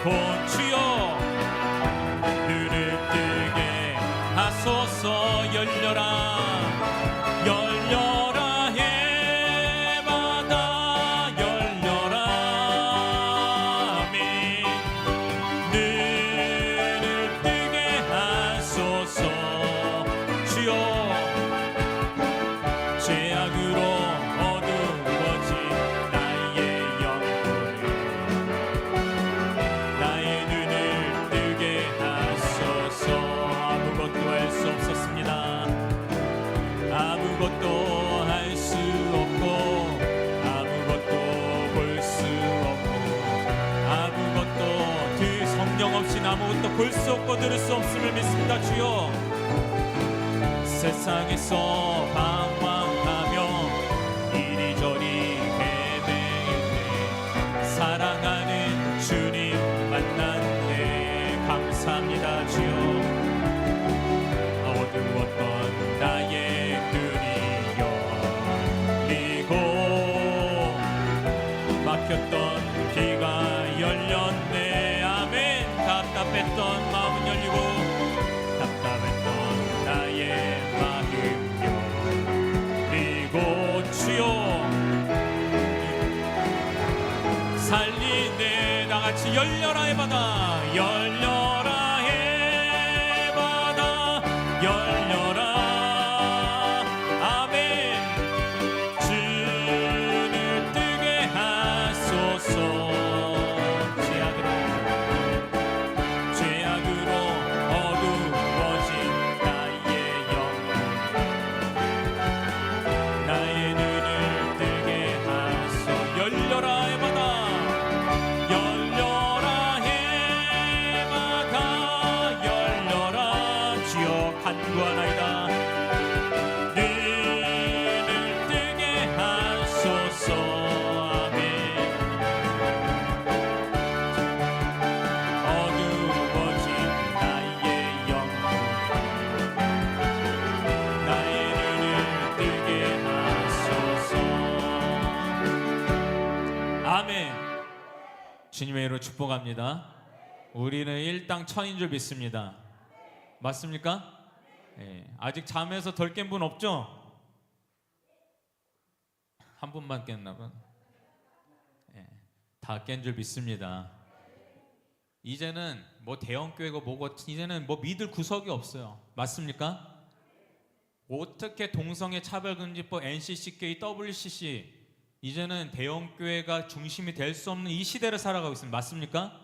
곧 주여 눈을 뜨게 하소서. 열려라 열려라 해마다 열려라. 아멘. 눈을 뜨게 하소서. 주여 죄악으로 어두워진 나의 영혼을 나의 눈을 뜨게 하소서. 아무것도 할 수 없었습니다. 아무것도 할 수 없고 아무것도 볼 수 없고 아무것도 그 성령 없이는 아무것도 볼 수 없고 들을 수 없음을 믿습니다. 주여 세상에서 방황하며 이리저리 헤매일 때 사랑하는 주님 만났네. 감사합니다. 주여 어두웠던 나의 눈이 열리고 막혔던 귀가 열렸네. 아멘. 답답했던 마음은 열리고 답답했던 나의 마음 열리고 주여 살리네. 다같이 열려라 해바다 열려라 해바다 열려라. 아멘. 주를 뜨게 하소서. 죄악으로 어두워진 나의 영혼 나의 눈을 뜨게 하소. 열려라 해바다 열려라 해마다 열려라. 주여 간구하나이다. 눈을 뜨게 하소서. 아멘. 어두워진 나의 영혼 나의 눈을 뜨게 하소서. 아멘. 주님의 이름으로 축복합니다. 우리는 일당 천인 줄 믿습니다. 맞습니까? 네. 아직 잠에서 덜 깬 분 없죠? 한 분만 깼나 봐. 네. 다 깬 줄 믿습니다. 이제는 뭐 대형교회고 뭐고 이제는 뭐 믿을 구석이 없어요. 맞습니까? 어떻게 동성애 차별금지법, NCCK, WCC 이제는 대형교회가 중심이 될 수 없는 이 시대를 살아가고 있습니다. 맞습니까?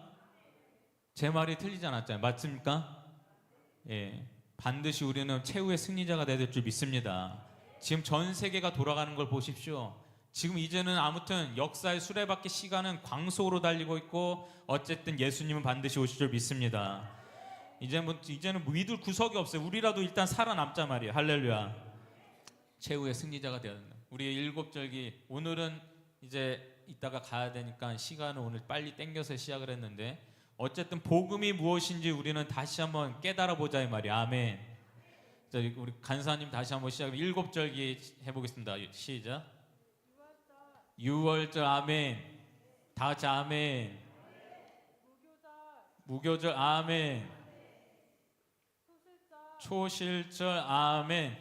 제 말이 틀리지 않았잖아요. 맞습니까? 예, 반드시 우리는 최후의 승리자가 될 줄 믿습니다. 지금 전 세계가 돌아가는 걸 보십시오. 지금 이제는 아무튼 역사의 수레바퀴 시간은 광속으로 달리고 있고 어쨌든 예수님은 반드시 오실 줄 믿습니다. 이제는 믿을 구석이 없어요. 우리라도 일단 살아남자 말이에요. 할렐루야. 최후의 승리자가 되는 우리의 일곱절기. 오늘은 이제 이따가 가야 되니까 시간을 오늘 빨리 땡겨서 시작을 했는데 어쨌든 복음이 무엇인지 우리는 다시 한번 깨달아 보자 이 말이야. 아멘. 자, 우리 간사님 다시 한번 시작. 일곱절기 해보겠습니다. 시작. 유월절 아멘. 다 같이 아멘. 무교절 아멘. 초실절 아멘.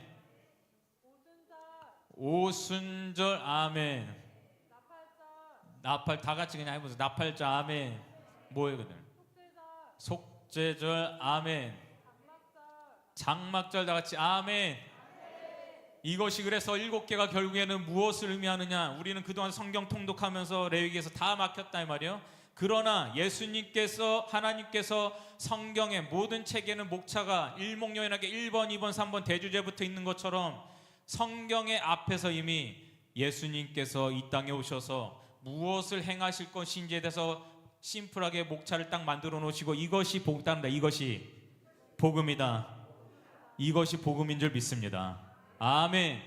오순절 아멘. 나팔 다 같이 그냥 해보세요. 나팔절 아멘. 뭐예요 그들? 속죄절 아멘. 장막절 다 같이 아멘. 이것이 그래서 7개가 결국에는 무엇을 의미하느냐? 우리는 그동안 성경 통독하면서 레위기에서 다 막혔다 이 말이에요. 그러나 예수님께서 하나님께서 성경의 모든 책에는 목차가 일목요연하게 1번, 2번, 3번 대주제부터 있는 것처럼 성경의 앞에서 이미 예수님께서 이 땅에 오셔서 무엇을 행하실 것인지에 대해서 심플하게 목차를 딱 만들어 놓으시고 이것이 복답니다. 이것이 복음이다. 이것이 복음인 줄 믿습니다. 아멘.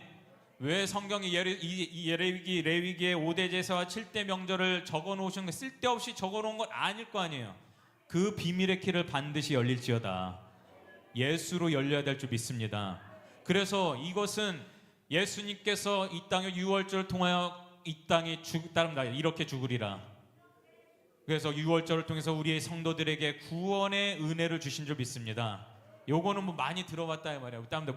왜 성경이 레위기의 5대 제사와 7대 명절을 적어 놓으신 게 쓸데없이 적어 놓은 건 아닐 거 아니에요. 그 비밀의 키를 반드시 열릴지어다. 예수로 열려야 될 줄 믿습니다. 그래서 이것은 예수님께서 이 땅의 유월절을 통하여 이 땅이 따릅니다. 이렇게 죽으리라. 그래서 유월절을 통해서 우리의 성도들에게 구원의 은혜를 주신 줄 믿습니다. 요거는 뭐 많이 들어봤다 이 말이에요. 다음에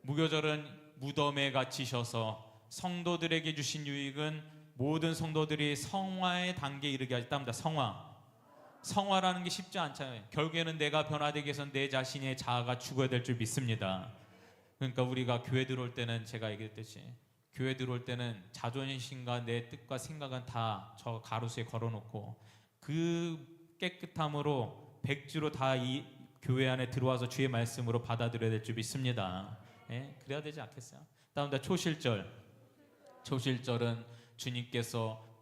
무교절은 무덤에 갇히셔서 성도들에게 주신 유익은 모든 성도들이 성화의 단계에 이르게 하지. 다음에 성화라는 게 쉽지 않잖아요. 결국에는 내가 변화되기 위해서는 내 자신의 자아가 죽어야 될 줄 믿습니다. 그러니까 우리가 교회 들어올 때는 제가 얘기했듯이 교회 들어올 때는 자존심과 내 뜻과 생각은 다 저 가로수에 걸어놓고 그 깨끗함으로 백지로 다 이 교회 안에 들어와서 주의 말씀으로 받아들여야 될 줄 믿습니다. 예? 그래야 되지 않겠어요? 다음 초실절은 주님께서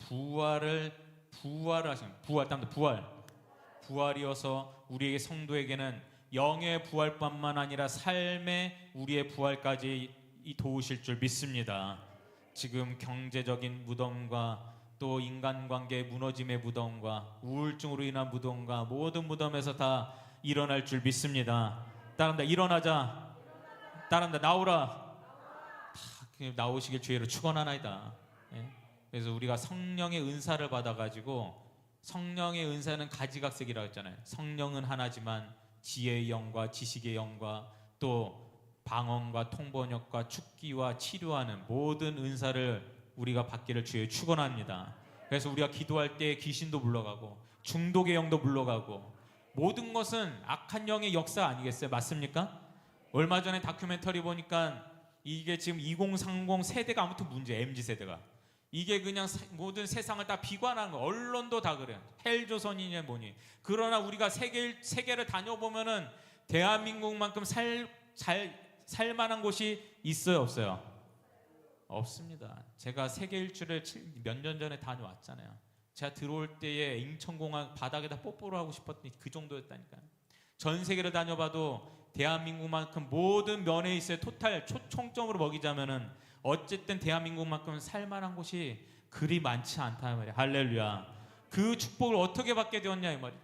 부활이어서 우리에게 성도에게는 영의 부활뿐만 아니라 삶의 우리의 부활까지 도우실 줄 믿습니다. 지금 경제적인 무덤과 또 인간관계 무너짐의 무덤과 우울증으로 인한 무덤과 모든 무덤에서 다 일어날 줄 믿습니다. 따라합니다. 일어나자. 따라합니다. 나오라. 다 나오시길 주의로 축원하나이다. 예? 그래서 우리가 성령의 은사를 받아가지고 성령의 은사는 가지각색이라고 했잖아요. 성령은 하나지만 지혜의 영과 지식의 영과 또 방언과 통번역과 축기와 치료하는 모든 은사를 우리가 받기를 주의 축원합니다. 그래서 우리가 기도할 때 귀신도 물러가고 중독의 영도 물러가고 모든 것은 악한 영의 역사 아니겠어요? 맞습니까? 얼마 전에 다큐멘터리 보니까 이게 지금 2030 세대가 아무튼 문제예요. MZ세대가 이게 그냥 모든 세상을 다 비관하는 거. 언론도 다 그래요. 헬조선이냐 뭐니. 그러나 우리가 세계를 다녀보면은 대한민국만큼 살 만한 곳이 있어요, 없어요? 없습니다. 제가 세계 일주를 몇 년 전에 다녀왔잖아요. 제가 들어올 때에 인천공항 바닥에다 뽀뽀를 하고 싶었더니 그 정도였다니까요. 전 세계를 다녀봐도 대한민국만큼 모든 면에 있어요. 총점으로 먹이자면은 어쨌든 대한민국만큼 살만한 곳이 그리 많지 않다 이 말이에요. 할렐루야. 그 축복을 어떻게 받게 되었냐 이 말이에요.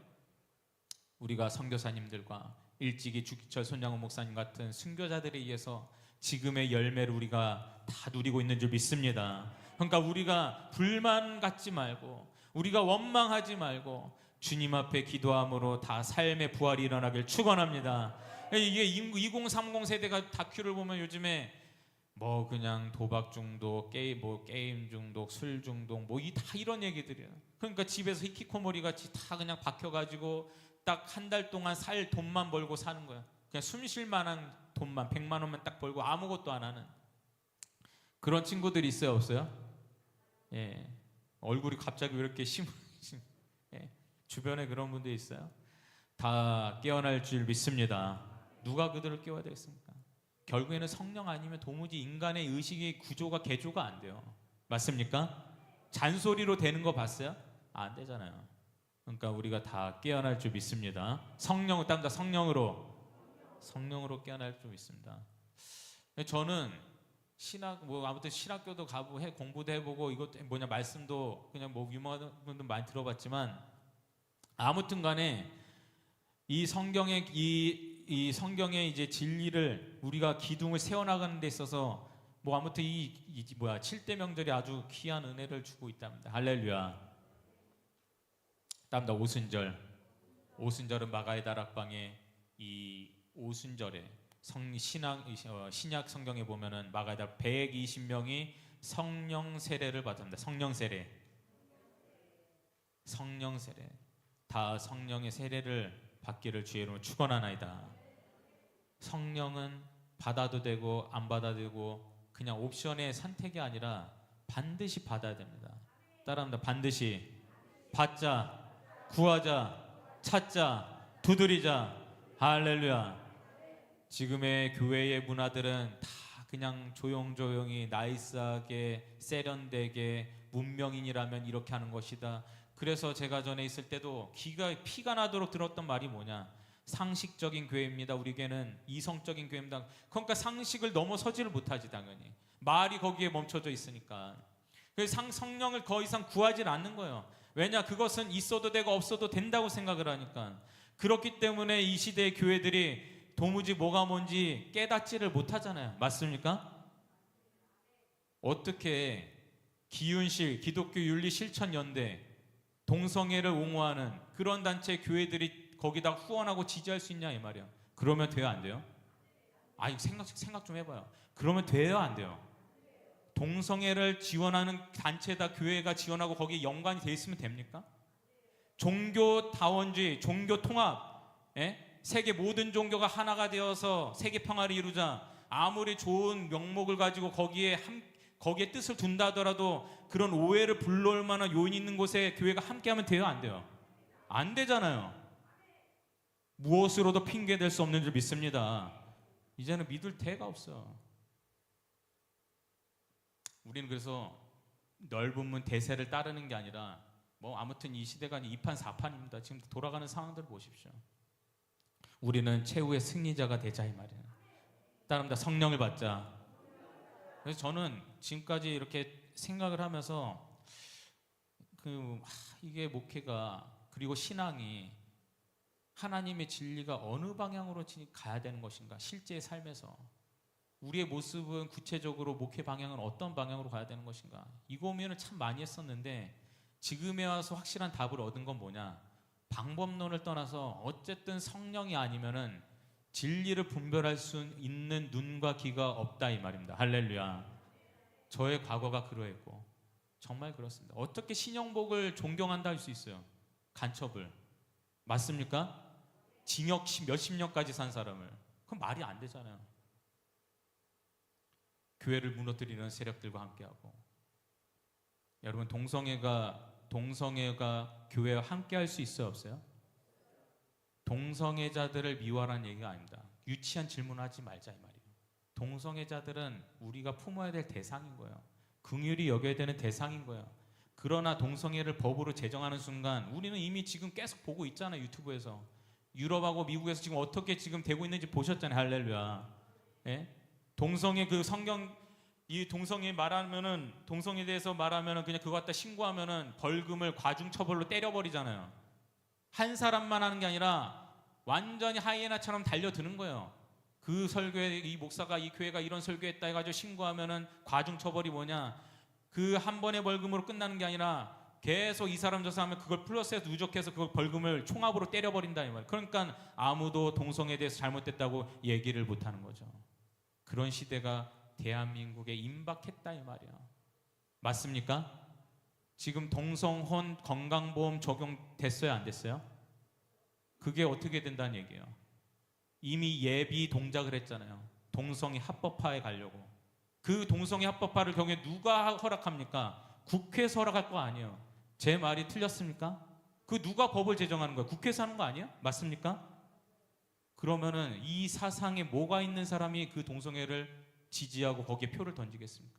우리가 선교사님들과 일찍이 주기철 손양호 목사님 같은 순교자들에 의해서 지금의 열매를 우리가 다 누리고 있는 줄 믿습니다. 그러니까 우리가 불만 갖지 말고 우리가 원망하지 말고 주님 앞에 기도함으로 다 삶의 부활이 일어나길 축원합니다. 이게 2030 세대가 다큐를 보면 요즘에 뭐 그냥 도박 중독, 게임 중독, 술 중독, 다 이런 얘기들이에요. 그러니까 집에서 히키코모리 같이 다 그냥 박혀가지고 딱 한 달 동안 살 돈만 벌고 사는 거야. 그냥 숨 쉴 만한 돈만 100만 원만 딱 벌고 아무것도 안 하는 그런 친구들이 있어요, 없어요? 예. 얼굴이 갑자기 왜 이렇게 예. 주변에 그런 분들이 있어요. 다 깨어날 줄 믿습니다. 누가 그들을 깨워야 되겠습니까? 결국에는 성령 아니면 도무지 인간의 의식의 구조가 개조가 안 돼요. 맞습니까? 잔소리로 되는 거 봤어요? 안 되잖아요. 그러니까 우리가 다 깨어날 줄 믿습니다. 성령으로 깨어날 줄 믿습니다. 저는 아무튼 신학교도 가고 공부도 해보고 이것도 말씀도 그냥 유명한 분들 많이 들어봤지만 아무튼간에 이 성경의 이제 진리를 우리가 기둥을 세워나가는 데 있어서 아무튼 이 7대 명절이 아주 귀한 은혜를 주고 있답니다. 할렐루야. 다음다 오순절은 마가의 다락방에 이 오순절에 신약 성경에 보면은 마가의 다락 120명이 성령 세례를 받습니다. 성령 세례 다 성령의 세례를 받기를 주의 이름으로 축원하나이다. 성령은 받아도 되고 안 받아도 되고 그냥 옵션의 선택이 아니라 반드시 받아야 됩니다. 따라합니다. 반드시 받자, 구하자, 찾자, 두드리자. 할렐루야. 지금의 교회의 문화들은 다 그냥 조용조용히 나이스하게 세련되게 문명인이라면 이렇게 하는 것이다. 그래서 제가 전에 있을 때도 피가 나도록 들었던 말이 뭐냐, 상식적인 교회입니다. 우리 교회는 이성적인 교회입니다. 그러니까 상식을 넘어서지를 못하지. 당연히 말이 거기에 멈춰져 있으니까. 그래서 성령을 더 이상 구하지 않는 거예요. 왜냐, 그것은 있어도 되고 없어도 된다고 생각을 하니까. 그렇기 때문에 이 시대의 교회들이 도무지 뭐가 뭔지 깨닫지를 못하잖아요. 맞습니까? 어떻게 기독교 윤리 실천 연대 동성애를 옹호하는 그런 단체 교회들이 거기다 후원하고 지지할 수 있냐 이 말이야. 그러면 돼요, 안 돼요? 아니 생각 좀 해봐요. 그러면 돼요, 안 돼요? 동성애를 지원하는 단체다 교회가 지원하고 거기에 연관이 돼 있으면 됩니까? 종교 다원주의, 종교 통합, 세계 모든 종교가 하나가 되어서 세계 평화를 이루자. 아무리 좋은 명목을 가지고 거기에 뜻을 둔다 하더라도 그런 오해를 불러올 만한 요인이 있는 곳에 교회가 함께하면 돼요, 안 돼요? 안 되잖아요. 무엇으로도 핑계댈 수 없는 줄 믿습니다. 이제는 믿을 데가 없어요. 우리는 그래서 넓은 문 대세를 따르는 게 아니라 뭐 아무튼 이 시대가 2판 4판입니다. 지금 돌아가는 상황들을 보십시오. 우리는 최후의 승리자가 되자 이 말이에요. 따릅니다. 성령을 받자. 그래서 저는 지금까지 이렇게 생각을 하면서 이게 목회가 그리고 신앙이 하나님의 진리가 어느 방향으로 가야 되는 것인가, 실제의 삶에서 우리의 모습은 구체적으로 목회 방향은 어떤 방향으로 가야 되는 것인가, 이 고민을 참 많이 했었는데 지금에 와서 확실한 답을 얻은 건 뭐냐, 방법론을 떠나서 어쨌든 성령이 아니면은 진리를 분별할 수 있는 눈과 귀가 없다 이 말입니다. 할렐루야. 저의 과거가 그러했고 정말 그렇습니다. 어떻게 신영복을 존경한다 할 수 있어요? 간첩을. 맞습니까? 징역 몇십 년까지 산 사람을. 그건 말이 안 되잖아요. 교회를 무너뜨리는 세력들과 함께하고. 여러분, 동성애가 교회와 함께할 수 있어요, 없어요? 동성애자들을 미워하라는 얘기가 아닙니다. 유치한 질문하지 말자 이 말이에요. 동성애자들은 우리가 품어야 될 대상인 거예요. 긍휼히 여겨야 되는 대상인 거예요. 그러나 동성애를 법으로 제정하는 순간 우리는 이미 지금 계속 보고 있잖아요. 유튜브에서 유럽하고 미국에서 지금 어떻게 지금 되고 있는지 보셨잖아요. 할렐루야. 동성애 이 동성애 말하면은, 동성애에 대해서 말하면은 그냥 그거 갖다 신고하면은 벌금을 과중처벌로 때려버리잖아요. 한 사람만 하는 게 아니라 완전히 하이에나처럼 달려드는 거예요. 그 설교에 이 목사가 이 교회가 이런 설교했다 해가지고 신고하면은 과중처벌이 뭐냐, 그 한 번의 벌금으로 끝나는 게 아니라 계속 이 사람 저 사람 하면 그걸 플러스해서 누적해서 그걸 벌금을 총합으로 때려버린다 이 말. 그러니까 아무도 동성애에 대해서 잘못됐다고 얘기를 못하는 거죠. 그런 시대가 대한민국에 임박했다 이 말이야. 맞습니까? 지금 동성혼 건강보험 적용됐어요, 안 됐어요? 그게 어떻게 된다는 얘기예요? 이미 예비 동작을 했잖아요. 동성애 합법화에 가려고. 그 동성애 합법화를 경우에 누가 허락합니까? 국회에서 허락할 거 아니에요. 제 말이 틀렸습니까? 그 누가 법을 제정하는 거예요? 국회에서 하는 거 아니에요? 맞습니까? 그러면은 이 사상에 뭐가 있는 사람이 그 동성애를 지지하고 거기에 표를 던지겠습니까?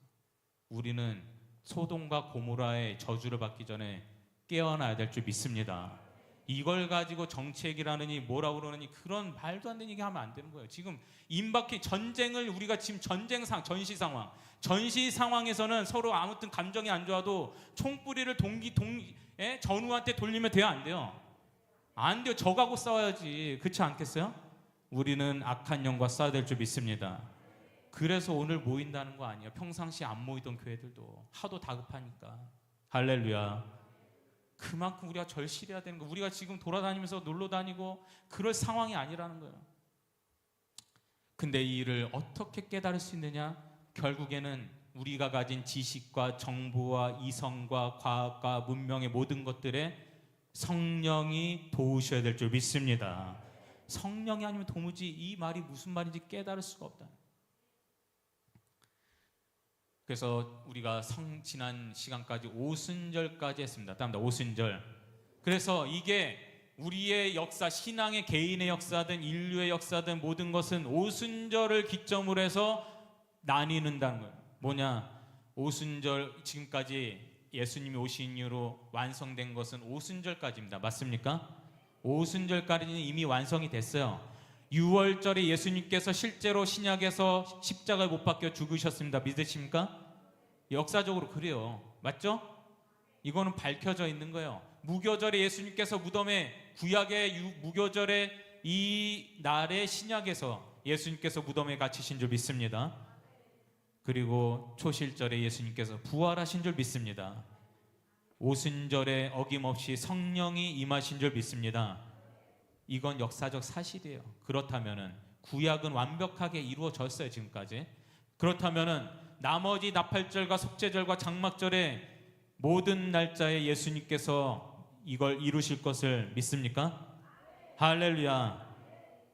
우리는 소돔과 고모라의 저주를 받기 전에 깨어나야 될 줄 믿습니다. 이걸 가지고 정책이라느니 뭐라고 그러느니 그런 말도 안 되는 얘기 하면 안 되는 거예요. 지금 임박해 전쟁을 우리가 지금 전시 상황에서는 서로 아무튼 감정이 안 좋아도 총뿌리를 전우한테 돌리면 돼요, 안 돼요? 안 돼요. 적하고 싸워야지. 그렇지 않겠어요? 우리는 악한 영과 싸워야 될 줄 믿습니다. 그래서 오늘 모인다는 거 아니에요. 평상시 안 모이던 교회들도 하도 다급하니까. 할렐루야. 그만큼 우리가 절실해야 되는 거. 우리가 지금 돌아다니면서 놀러 다니고 그럴 상황이 아니라는 거예요. 근데 이 일을 어떻게 깨달을 수 있느냐? 결국에는 우리가 가진 지식과 정보와 이성과 과학과 문명의 모든 것들에 성령이 도우셔야 될 줄 믿습니다. 성령이 아니면 도무지 이 말이 무슨 말인지 깨달을 수가 없다. 그래서 우리가 지난 시간까지 오순절까지 했습니다. 다음다 오순절. 그래서 이게 우리의 역사, 신앙의 개인의 역사든 인류의 역사든 모든 것은 오순절을 기점으로 해서 나뉘는다는 거예요. 뭐냐? 오순절, 지금까지 예수님이 오신 이후로 완성된 것은 오순절까지입니다. 맞습니까? 오순절까지는 이미 완성이 됐어요. 6월절에 예수님께서 실제로 신약에서 십자가에 못 박혀 죽으셨습니다. 믿으십니까? 역사적으로 그래요. 맞죠? 이거는 밝혀져 있는 거예요. 무교절에 예수님께서 구약의 무교절에 이 날의 신약에서 예수님께서 무덤에 갇히신 줄 믿습니다. 그리고 초실절에 예수님께서 부활하신 줄 믿습니다. 오순절에 어김없이 성령이 임하신 줄 믿습니다. 이건 역사적 사실이에요. 그렇다면은 구약은 완벽하게 이루어졌어요, 지금까지. 그렇다면은 나머지 나팔절과 속죄절과 장막절의 모든 날짜에 예수님께서 이걸 이루실 것을 믿습니까? 할렐루야.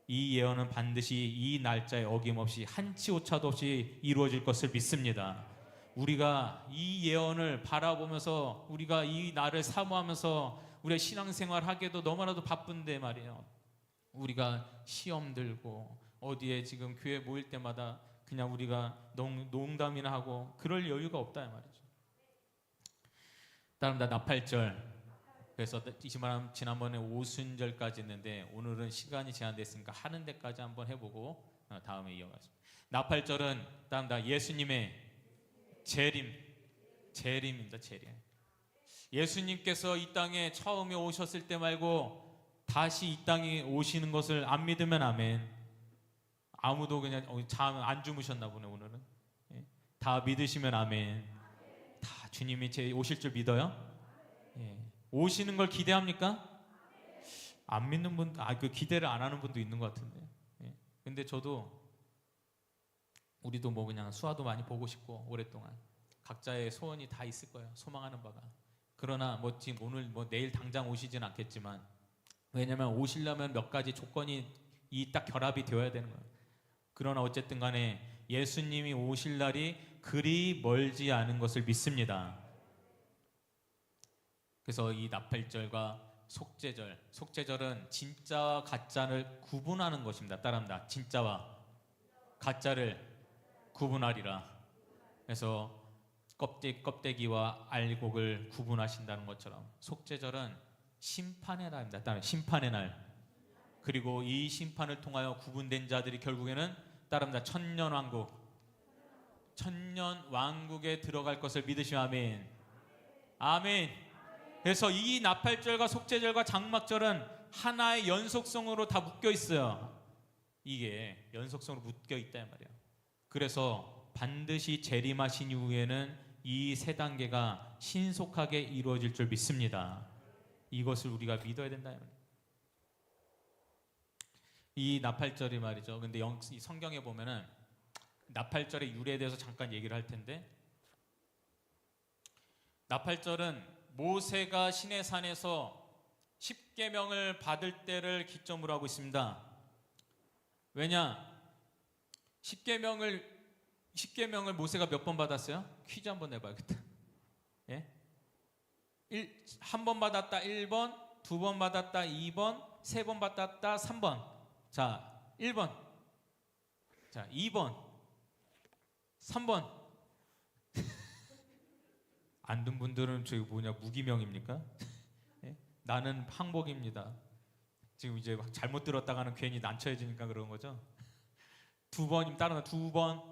이 예언은 반드시 이 날짜에 어김없이 한치 오차도 없이 이루어질 것을 믿습니다. 우리가 이 예언을 바라보면서 우리가 이 날을 사모하면서 우리의 신앙생활 하기에도 너무나도 바쁜데 말이에요. 우리가 시험 들고 어디에 지금 교회 모일 때마다 그냥 우리가 농담이나 하고 그럴 여유가 없다 말이죠. 다음 나팔절. 그래서 지난번에 오순절까지 했는데 오늘은 시간이 제한됐으니까 하는 데까지 한번 해보고 다음에 이어가겠습니다. 나팔절은 다음 예수님의 재림입니다. 재림. 예수님께서 이 땅에 처음에 오셨을 때 말고 다시 이 땅에 오시는 것을 안 믿으면 아멘. 아무도 그냥 잠 안 주무셨나 보네 오늘은. 다 믿으시면 아멘. 다 주님이 오실 줄 믿어요? 오시는 걸 기대합니까? 안 믿는 분, 그 기대를 안 하는 분도 있는 것 같은데. 근데 저도 우리도 뭐 그냥 수화도 많이 보고 싶고 오랫동안 각자의 소원이 다 있을 거예요. 소망하는 바가. 그러나 뭐 지금 오늘 뭐 내일 당장 오시진 않겠지만 왜냐면 오시려면 몇 가지 조건이 딱 결합이 되어야 되는 거예요. 그러나 어쨌든 간에 예수님이 오실 날이 그리 멀지 않은 것을 믿습니다. 그래서 이 나팔절과 속죄절은 진짜와 가짜를 구분하는 것입니다. 따라합니다. 진짜와 가짜를 구분하리라. 그래서 껍데기와 알곡을 구분하신다는 것처럼 속죄절은 심판의 날입니다. 따라 심판의 날. 그리고 이 심판을 통하여 구분된 자들이 결국에는 따라합니다. 천년 왕국에 들어갈 것을 믿으시면 아멘. 아멘. 그래서 이 나팔절과 속죄절과 장막절은 하나의 연속성으로 다 묶여 있어요. 이게 연속성으로 묶여 있다 말이에요. 그래서 반드시 재림하신 이후에는 이 세 단계가 신속하게 이루어질 줄 믿습니다. 이것을 우리가 믿어야 된다. 이 나팔절이 말이죠. 근데 이 성경에 보면은 나팔절의 유래에 대해서 잠깐 얘기를 할 텐데, 나팔절은 모세가 시내산에서 십계명을 받을 때를 기점으로 하고 있습니다. 왜냐? 십계명을 모세가 몇 번 받았어요? 퀴즈 한번 내봐야겠다. 예? 한 번 받았다 1번, 두 번 받았다 2번, 세 번 받았다 3번. 자, 1번. 자, 2번. 3번. 안 든 분들은 저기 무기명입니까? 예? 나는 항복입니다. 지금 이제 잘못 들었다가는 괜히 난처해지니까 그런 거죠. 2번이면 따라 2번.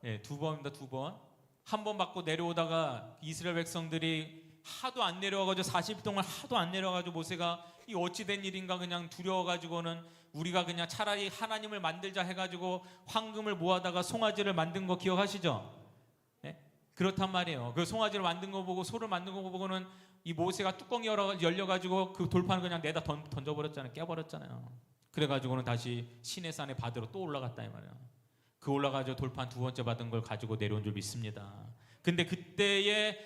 예, 2번입니다. 2번. 한 번 받고 내려오다가 이스라엘 백성들이 하도 안 내려와가지고 40일 동안 하도 안 내려와가지고 모세가 이 어찌된 일인가 그냥 두려워가지고는 우리가 그냥 차라리 하나님을 만들자 해가지고 황금을 모아다가 송아지를 만든 거 기억하시죠? 예? 그렇단 말이에요. 그 송아지를 만든 거 보고 소를 만든 거 보고는 이 모세가 뚜껑이 열려가지고 그 돌판을 그냥 내다 던져버렸잖아요. 깨버렸잖아요. 그래가지고는 다시 시내산에 받으러 또 올라갔다 이 말이에요. 그 올라가지고 돌판 두 번째 받은 걸 가지고 내려온 줄 믿습니다. 근데 그때의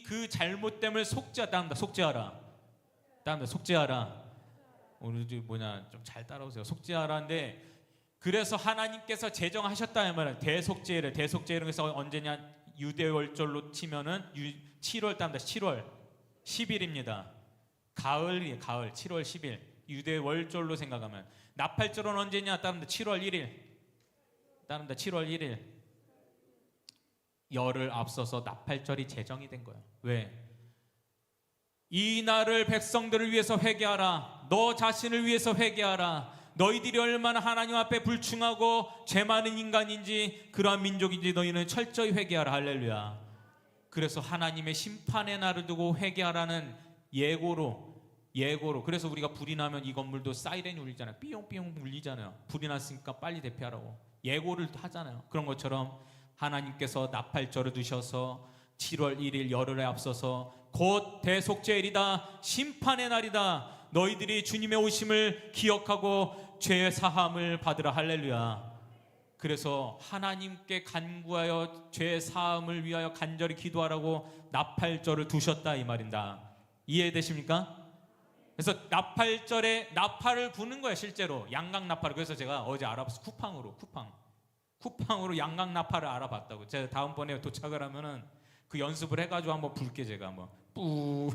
그 잘못됨을 속죄하라. 오늘 좀 잘 따라오세요. 속죄하라인데 그래서 하나님께서 제정하셨다 이 말이에요. 대속죄를 해서 언제냐? 유대월절로 치면은 7월 10일입니다. 가을이에요. 가을 7월 10일 유대월절로 생각하면 나팔절은 언제냐? 7월 1일. 7월 1일 열을 앞서서 나팔절이 제정이 된 거예요. 왜? 이 날을 백성들을 위해서 회개하라. 너 자신을 위해서 회개하라. 너희들이 얼마나 하나님 앞에 불충하고 죄 많은 인간인지 그러한 민족인지 너희는 철저히 회개하라. 할렐루야. 그래서 하나님의 심판의 날을 두고 회개하라는 예고로 그래서 우리가 불이 나면 이 건물도 사이렌이 울리잖아요. 삐용삐용 울리잖아요. 불이 났으니까 빨리 대피하라고 예고를 하잖아요. 그런 것처럼 하나님께서 나팔절을 두셔서 7월 1일 열흘에 앞서서 곧 대속죄일이다. 심판의 날이다. 너희들이 주님의 오심을 기억하고 죄 사함을 받으라. 할렐루야. 그래서 하나님께 간구하여 죄 사함을 위하여 간절히 기도하라고 나팔절을 두셨다 이 말입니다. 이해되십니까? 그래서 나팔절에 나팔을 부는 거예요. 실제로 양각 나팔을. 그래서 제가 어제 알아봤어요. 쿠팡으로 양각 나팔을 알아봤다고. 제가 다음번에 도착을 하면은 그 연습을 해가지고 한번 불게. 제가 한번 뿌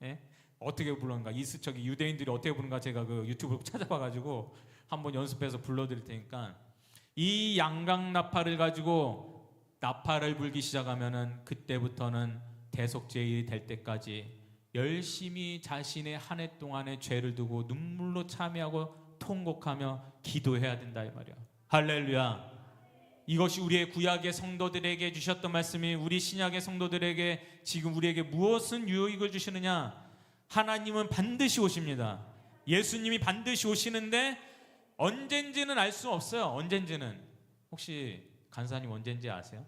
예? 어떻게 부르는가, 저기 유대인들이 어떻게 부르는가 제가 그 유튜브 찾아봐가지고 한번 연습해서 불러드릴 테니까, 이 양각 나팔을 가지고 나팔을 불기 시작하면은 그때부터는 대속죄일이 될 때까지 열심히 자신의 한 해 동안의 죄를 두고 눈물로 참여하고 통곡하며 기도해야 된다 이 말이야. 할렐루야. 이것이 우리의 구약의 성도들에게 주셨던 말씀이 우리 신약의 성도들에게 지금 우리에게 무엇은 유익을 주시느냐? 하나님은 반드시 오십니다. 예수님이 반드시 오시는데 언젠지는 알 수 없어요. 언젠지는. 혹시 간사님 언젠지 아세요?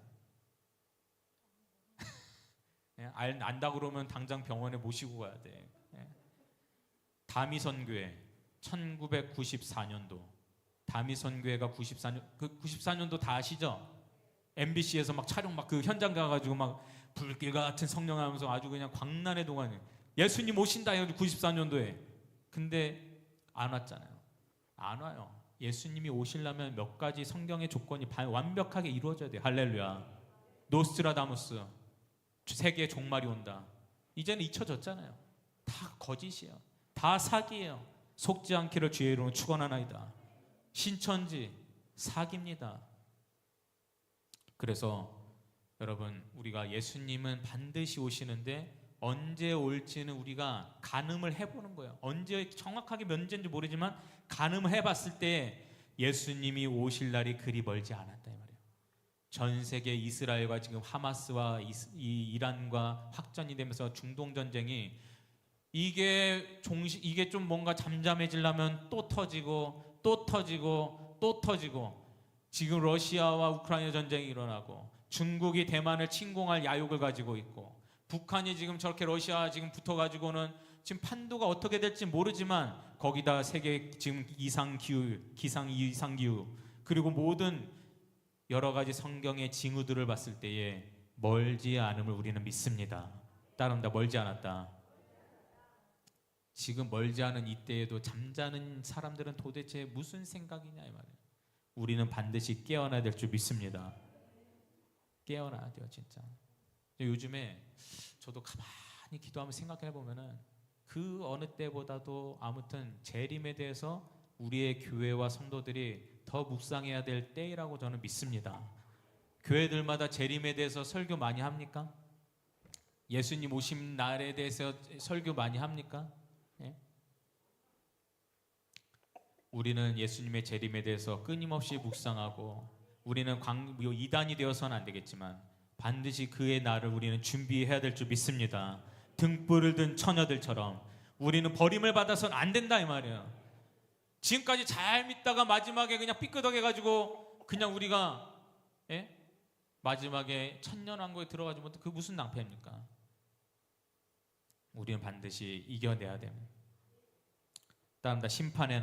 안다 그러면 당장 병원에 모시고 가야 돼. 다미선교회 1994년도. 다미선교회가 94년도 다 아시죠? MBC에서 막 촬영 막 그 현장 가가지고 막 불길 같은 성령하면서 아주 그냥 광란의 동안에 예수님 오신다 해가지고 94년도에. 근데 안 왔잖아요. 안 와요. 예수님이 오시려면 몇 가지 성경의 조건이 완벽하게 이루어져야 돼요. 할렐루야. 노스트라다무스, 세계의 종말이 온다. 이제는 잊혀졌잖아요. 다 거짓이에요. 다 사기예요. 속지 않기를 주의 이름으로 축원하나이다. 신천지 사기입니다. 그래서 여러분, 우리가 예수님은 반드시 오시는데 언제 올지는 우리가 가늠을 해보는 거예요. 언제 정확하게 몇 년인지 모르지만 가늠을 해봤을 때 예수님이 오실 날이 그리 멀지 않았다 이 말이에요. 전 세계 이스라엘과 지금 하마스와 이란과 확전이 되면서 중동 전쟁이 이게 좀 뭔가 잠잠해지려면 또 터지고 또 터지고 또 터지고, 지금 러시아와 우크라이나 전쟁이 일어나고 중국이 대만을 침공할 야욕을 가지고 있고 북한이 지금 저렇게 러시아 지금 붙어가지고는 지금 판도가 어떻게 될지 모르지만 거기다 세계 지금 이상 기후 그리고 모든 여러 가지 성경의 징후들을 봤을 때에 멀지 않음을 우리는 믿습니다. 따릅니다. 멀지 않았다. 지금 멀지 않은 이때에도 잠자는 사람들은 도대체 무슨 생각이냐 이 말이에요. 우리는 반드시 깨어나야 될 줄 믿습니다. 깨어나야 돼요 진짜. 요즘에 저도 가만히 기도하면서 생각해 보면은 그 어느 때보다도 아무튼 재림에 대해서 우리의 교회와 성도들이 더 묵상해야 될 때라고 저는 믿습니다. 교회들마다 재림에 대해서 설교 많이 합니까? 예수님 오심 날에 대해서 설교 많이 합니까? 예? 우리는 예수님의 재림에 대해서 끊임없이 묵상하고, 우리는 이단이 되어서는 안 되겠지만 반드시 그의 날을 우리는 준비해야 될 줄 믿습니다. 등불을 든 처녀들처럼 우리는 버림을 받아서는 안 된다 이 말이에요. 지금까지 잘 믿다가 마지막에 그냥 삐끄덕해가지고 그냥 우리가 마지막에 천년왕국에 들어가지 못해 그 무슨 낭패입니까? 우리는 반드시 이겨내야 됩니다. 다음다 심판의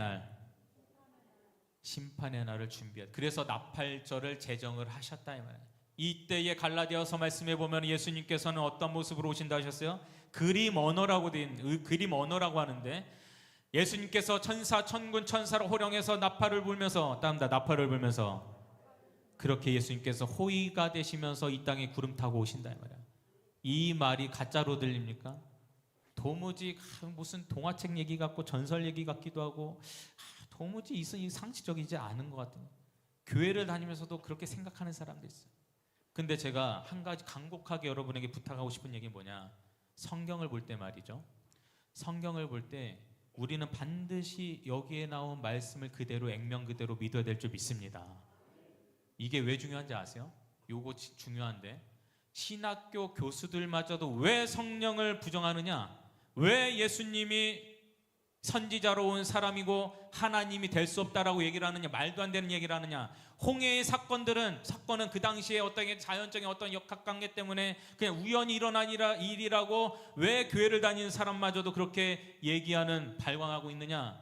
날을 준비해. 그래서 나팔절을 제정을 하셨다 이 말이에요. 이때의 갈라디아서 말씀해 보면 예수님께서는 어떤 모습으로 오신다 하셨어요? 그림 언어라고 하는데, 예수님께서 천사 천군 천사를 호령해서 나팔을 불면서 나팔을 불면서 그렇게 예수님께서 호의가 되시면서 이 땅에 구름 타고 오신다 이 말이에요. 이 말이 가짜로 들립니까? 도무지 무슨 동화책 얘기 같고 전설 얘기 같기도 하고 도무지 상식적이지 않은 것 같아요. 교회를 다니면서도 그렇게 생각하는 사람도 있어요. 근데 제가 한 가지 간곡하게 여러분에게 부탁하고 싶은 얘기는 뭐냐, 성경을 볼 때 말이죠. 성경을 볼 때 우리는 반드시 여기에 나온 말씀을 그대로 액면 그대로 믿어야 될 줄 믿습니다. 이게 왜 중요한지 아세요? 요거 중요한데, 신학교 교수들마저도 왜 성령을 부정하느냐, 왜 예수님이 선지자로 온 사람이고 하나님이 될 수 없다라고 얘기를 하느냐? 말도 안 되는 얘기를 하느냐? 홍해의 사건은 그 당시에 어떤 자연적인 어떤 역학관계 때문에 그냥 우연히 일어난 일이라고 왜 교회를 다니는 사람마저도 그렇게 얘기하는 발광하고 있느냐?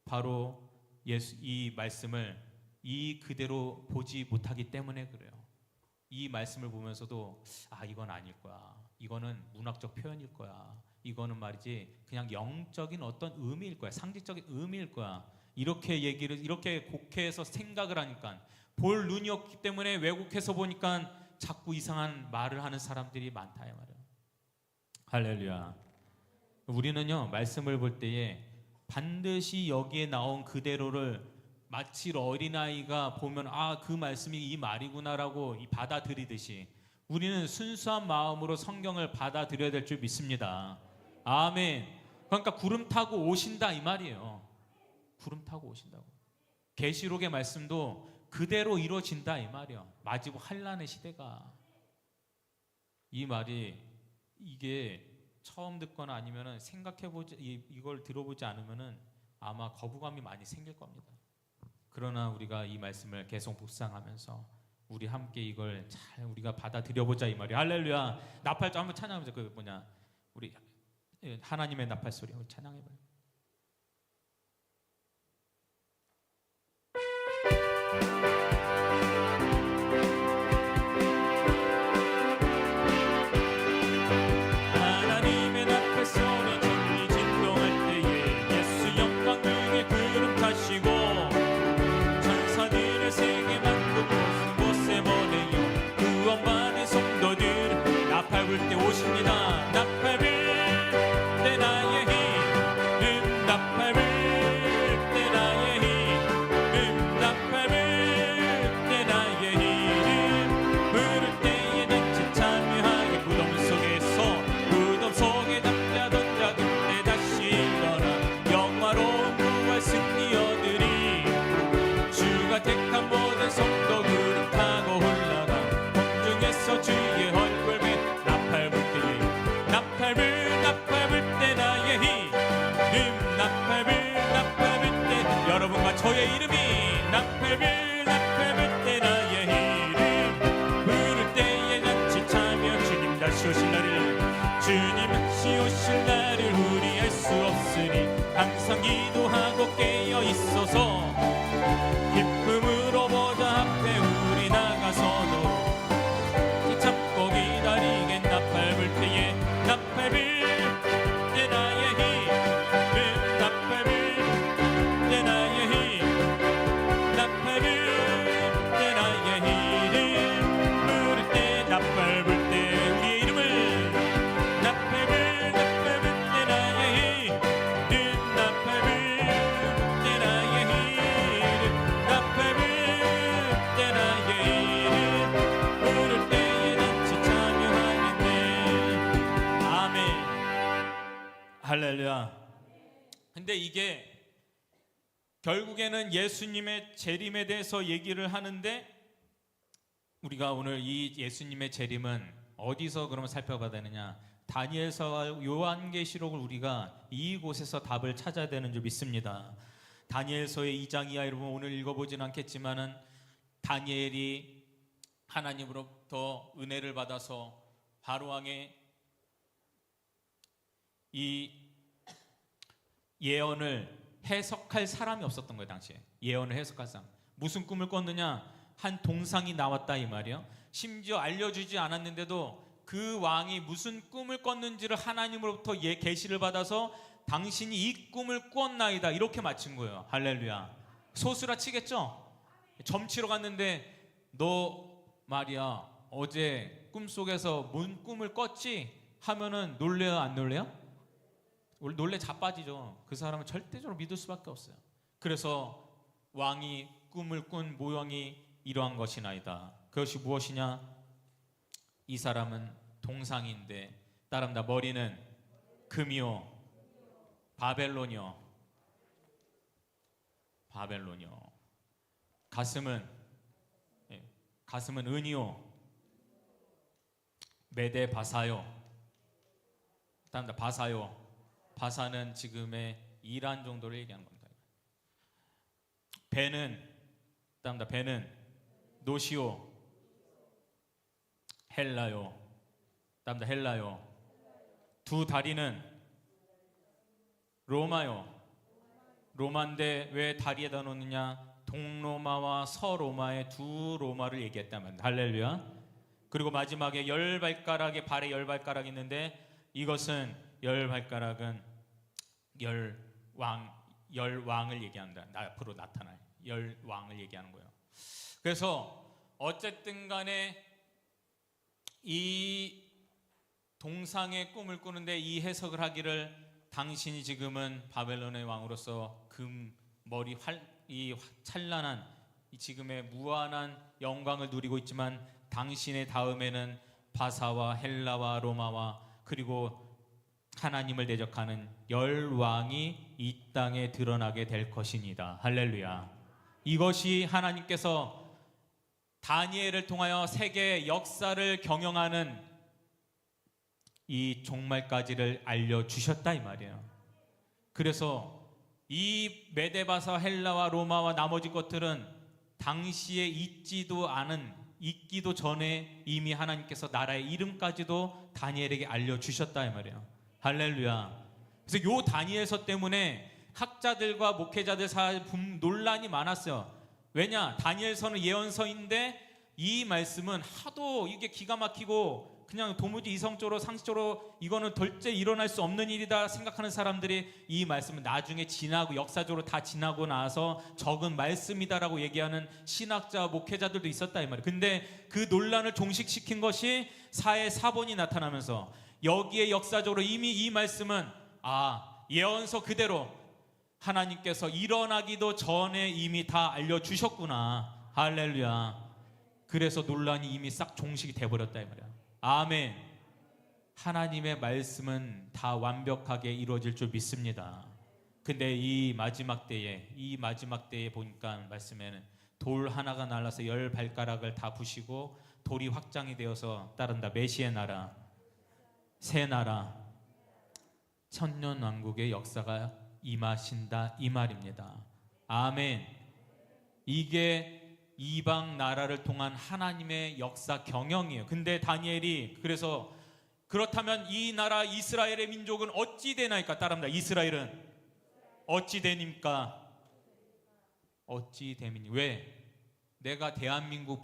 바로 이 말씀을 이 그대로 보지 못하기 때문에 그래요. 이 말씀을 보면서도 이건 아닐 거야. 이거는 문학적 표현일 거야. 이거는 말이지 그냥 영적인 어떤 의미일 거야. 상징적인 의미일 거야. 이렇게 곡해해서 생각을 하니까 볼 눈이 없기 때문에 왜곡해서 보니까 자꾸 이상한 말을 하는 사람들이 많다 이 말이에요. 할렐루야. 우리는요 말씀을 볼 때에 반드시 여기에 나온 그대로를 마치 어린아이가 보면 그 말씀이 이 말이구나라고 받아들이듯이 우리는 순수한 마음으로 성경을 받아들여야 될 줄 믿습니다. 아멘. 그러니까 구름 타고 오신다 이 말이에요. 구름 타고 오신다고. 계시록의 말씀도 그대로 이루어진다 이 말이에요. 마지막 환란의 시대가. 이 말이 이게 처음 듣거나 아니면은 생각해보지 이걸 들어보지 않으면은 아마 거부감이 많이 생길 겁니다. 그러나 우리가 이 말씀을 계속 묵상하면서 우리 함께 이걸 잘 우리가 받아들여보자 이 말이에요. 할렐루야. 나팔 한번 찬양하면서 우리 하나님의 나팔 소리 우리 찬양해봐요. 하나님의 나팔 소리 천지 진동할 때에 예수 영광 등에 구름 타시고 천사들을 세계 만국 곳곳에 보내요. 구원받은 성도들 나팔 불 때 오십니다. 나팔 불 때 나의 힘 나팔 불 때 나의 힘 나팔 불 때 나의 힘 부를 때에 단체 참여하게 무덤 속에 잠자던 자 그때 다시 일어나 영화로운 부활 승리 얻으리. 주가 택한 모든 성도 구름 타고 올라가 공중에서 주의 얼굴 배 나팔 불 때에 나팔 불 때 나의 힘 나팔 불 때 여러분과 저의 이름이 나팔 불 때 나의 이름 부를 때에 같이 참여 주님 다시 오실 날을 주님 다시 오실 날을 우리 알 수 없으니 항상 기도하고 깨어 있어서 기쁨으로 보좌 앞에 우리 나가서도 참고 기다리겠. 나팔 불 때에 나팔 불 때 나의 힘 나팔 불 때 나의 힘 나팔 불 때 나의 힘 부를 때 나팔 불 때 우리의 이름을 나팔 불 때 나의 힘 나팔 불 때 나의 힘 나팔 불 때 나의 이름 부를 때에 같이 참여하겠네. 아멘. 할렐루야. 근데 이게 결국에는 예수님의 재림에 대해서 얘기를 하는데 우리가 오늘 이 예수님의 재림은 어디서 그러면 살펴봐야 되느냐? 다니엘서와 요한계시록을 우리가 이곳에서 답을 찾아야 되는 줄 믿습니다. 다니엘서의 2장 이하 여러분 오늘 읽어보진 않겠지만은 다니엘이 하나님으로부터 은혜를 받아서 바로왕의 이 예언을 해석할 사람이 없었던 거예요. 당시에 예언을 해석할 사람. 무슨 꿈을 꿨느냐? 한 동상이 나왔다 이 말이에요. 심지어 알려주지 않았는데도 그 왕이 무슨 꿈을 꿨는지를 하나님으로부터 계시를 받아서 당신이 이 꿈을 꿨나이다 이렇게 맞춘 거예요. 할렐루야. 소수라 치겠죠? 점치러 갔는데 너 말이야 어제 꿈속에서 뭔 꿈을 꿨지? 하면은 놀래요 안 놀래요? 놀래 자빠지죠. 그 사람은 절대적으로 믿을 수밖에 없어요. 그래서 왕이 꿈을 꾼 모형이 이러한 것이나이다. 그것이 무엇이냐? 이 사람은 동상인데 따릅니다. 머리는 금이요 바벨론이요 가슴은 은이요 메데 바사요. 따릅니다. 바사요. 바사는 지금의 이란 정도를 얘기하는 겁니다. 배는 다음다 배는 노시오 헬라요. 다음다 헬라요. 두 다리는 로마요. 로마인데 왜 다리에다 놓느냐? 동로마와 서로마의 두 로마를 얘기했다면 할렐루야. 그리고 마지막에 열 발가락에 발에 열 발가락이 있는데 이것은 열 발가락은 열왕을 얘기한다. 앞으로 나타날 열왕을 얘기하는 거예요. 그래서 어쨌든 간에 이 동상의 꿈을 꾸는데 이 해석을 하기를 당신이 지금은 바벨론의 왕으로서 머리 이 찬란한 이 지금의 무한한 영광을 누리고 있지만 당신의 다음에는 바사와 헬라와 로마와 그리고 하나님을 대적하는 열왕이 이 땅에 드러나게 될 것입니다. 할렐루야. 이것이 하나님께서 다니엘을 통하여 세계 역사를 경영하는 이 종말까지를 알려주셨다 이 말이에요. 그래서 이 메데바사 헬라와 로마와 나머지 것들은 당시에 있기도 전에 이미 하나님께서 나라의 이름까지도 다니엘에게 알려주셨다 이 말이에요. 할렐루야. 그래서 요 다니엘서 때문에 학자들과 목회자들 사이 논란이 많았어요. 왜냐? 다니엘서는 예언서인데 이 말씀은 하도 이게 기가 막히고 그냥 도무지 이성적으로 상식적으로 이거는 절대 일어날 수 없는 일이다 생각하는 사람들이 이 말씀은 나중에 지나고 역사적으로 다 지나고 나서 적은 말씀이다라고 얘기하는 신학자 목회자들도 있었다 이 말이에요. 근데 그 논란을 종식시킨 것이 사회 사본이 나타나면서 여기에 역사적으로 이미 이 말씀은 예언서 그대로 하나님께서 일어나기도 전에 이미 다 알려주셨구나. 할렐루야. 그래서 논란이 이미 싹 종식이 돼버렸다 이 말이야. 아멘. 하나님의 말씀은 다 완벽하게 이루어질 줄 믿습니다. 근데 이 마지막 때에 보니까 말씀에는 돌 하나가 날라서 열 발가락을 다 부시고 돌이 확장이 되어서 따른다. 메시의 나라, 새 나라, 천년왕국의 역사가 임하신다 이 말입니다. 아멘. 이게 이방 나라를 통한 하나님의 역사 경영이에요. 근데 다니엘이 그래서 그렇다면 이 나라 이스라엘의 민족은 어찌 되나이까? 따라합니다. 이스라엘은 어찌 되니까? 어찌 되니? 왜? 내가 대한민국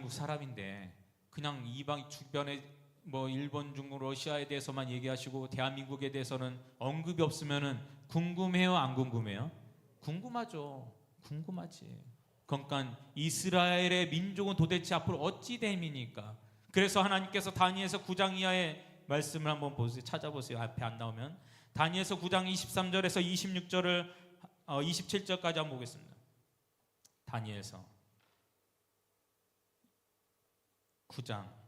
사람인데 그냥 이방 주변에 뭐 일본, 중국, 러시아에 대해서만 얘기하시고 대한민국에 대해서는 언급이 없으면은 궁금해요, 안 궁금해요? 궁금하죠. 궁금하지. 그러니까 이스라엘의 민족은 도대체 앞으로 어찌 됨이니까. 그래서 하나님께서 다니엘서 9장 이하의 말씀을 한번 보세요. 찾아보세요. 앞에 안 나오면 다니엘서 9장 23절에서 26절을 27절까지 한번 보겠습니다. 다니엘서 9장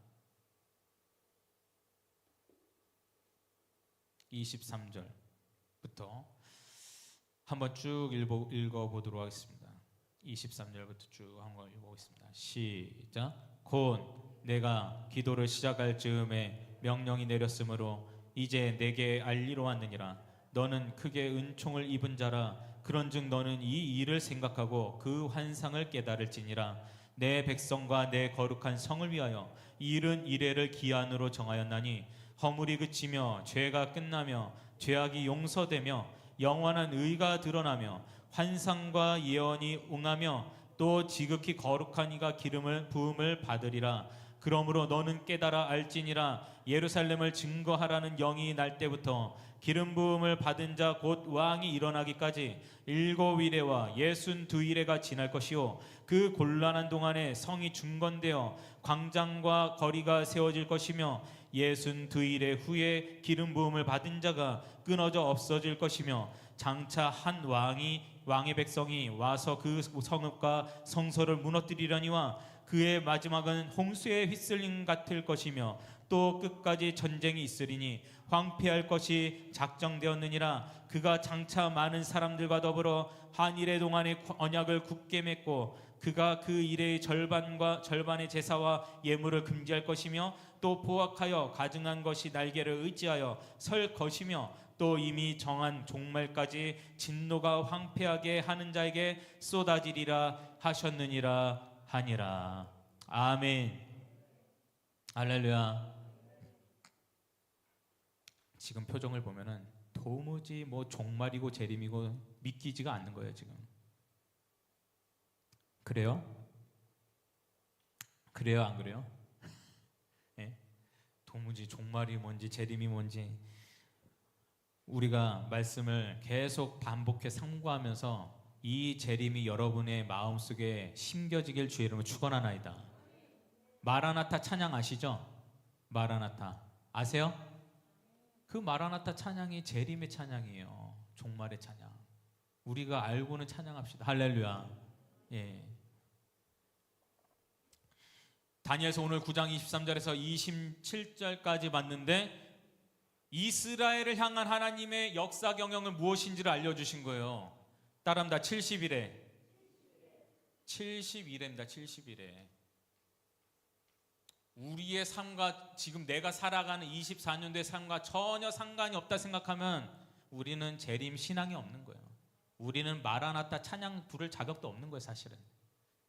23절부터 한번 쭉 읽어보도록 하겠습니다. 23절부터 쭉 한번 읽어보겠습니다. 시작. 곧 내가 기도를 시작할 즈음에 명령이 내렸으므로 이제 내게 알리러 왔느니라. 너는 크게 은총을 입은 자라. 그런즉 너는 이 일을 생각하고 그 환상을 깨달을지니라. 내 백성과 내 거룩한 성을 위하여 이른 이래를 기한으로 정하였나니 허물이 그치며 죄가 끝나며 죄악이 용서되며 영원한 의가 드러나며 환상과 예언이 응하며 또 지극히 거룩한 이가 부음을 받으리라. 그러므로 너는 깨달아 알지니라. 예루살렘을 증거하라는 영이 날 때부터 기름 부음을 받은 자 곧 왕이 일어나기까지 7이레와 62이레가 지날 것이요 그 곤란한 동안에 성이 중건되어 광장과 거리가 세워질 것이며 62이레 후에 기름 부음을 받은 자가 끊어져 없어질 것이며 장차 한 왕의 백성이 와서 그 성읍과 성소를 무너뜨리려니와 그의 마지막은 홍수의 휘슬림 같을 것이며 또 끝까지 전쟁이 있으리니 황폐할 것이 작정되었느니라. 그가 장차 많은 사람들과 더불어 한 일의 동안에 언약을 굳게 맺고 그가 그 일의 절반의 제사와 예물을 금지할 것이며 또 포악하여 가증한 것이 날개를 의지하여 설 것이며 또 이미 정한 종말까지 진노가 황폐하게 하는 자에게 쏟아지리라 하셨느니라 하니라. 아멘. 할렐루야. 지금 표정을 보면은 도무지 뭐 종말이고 재림이고 믿기지가 않는 거예요 지금. 그래요? 그래요 안 그래요? 예? 도무지 종말이 뭔지 재림이 뭔지 우리가 말씀을 계속 반복해 상고하면서 이 재림이 여러분의 마음속에 심겨지길 주의 이름으로 축원하나이다. 마라나타 찬양 아시죠? 마라나타 아세요? 그 마라나타 찬양이 재림의 찬양이에요. 종말의 찬양. 우리가 알고는 찬양합시다. 할렐루야. 예. 다니엘서 오늘 9장 23절에서 27절까지 봤는데 이스라엘을 향한 하나님의 역사 경영은 무엇인지를 알려주신 거예요. 따라합니다. 70일에 70일입니다. 70일에 우리의 삶과 지금 내가 살아가는 24년도의 삶과 전혀 상관이 없다 생각하면 우리는 재림 신앙이 없는 거예요. 우리는 마라나타 찬양 부를 자격도 없는 거예요. 사실은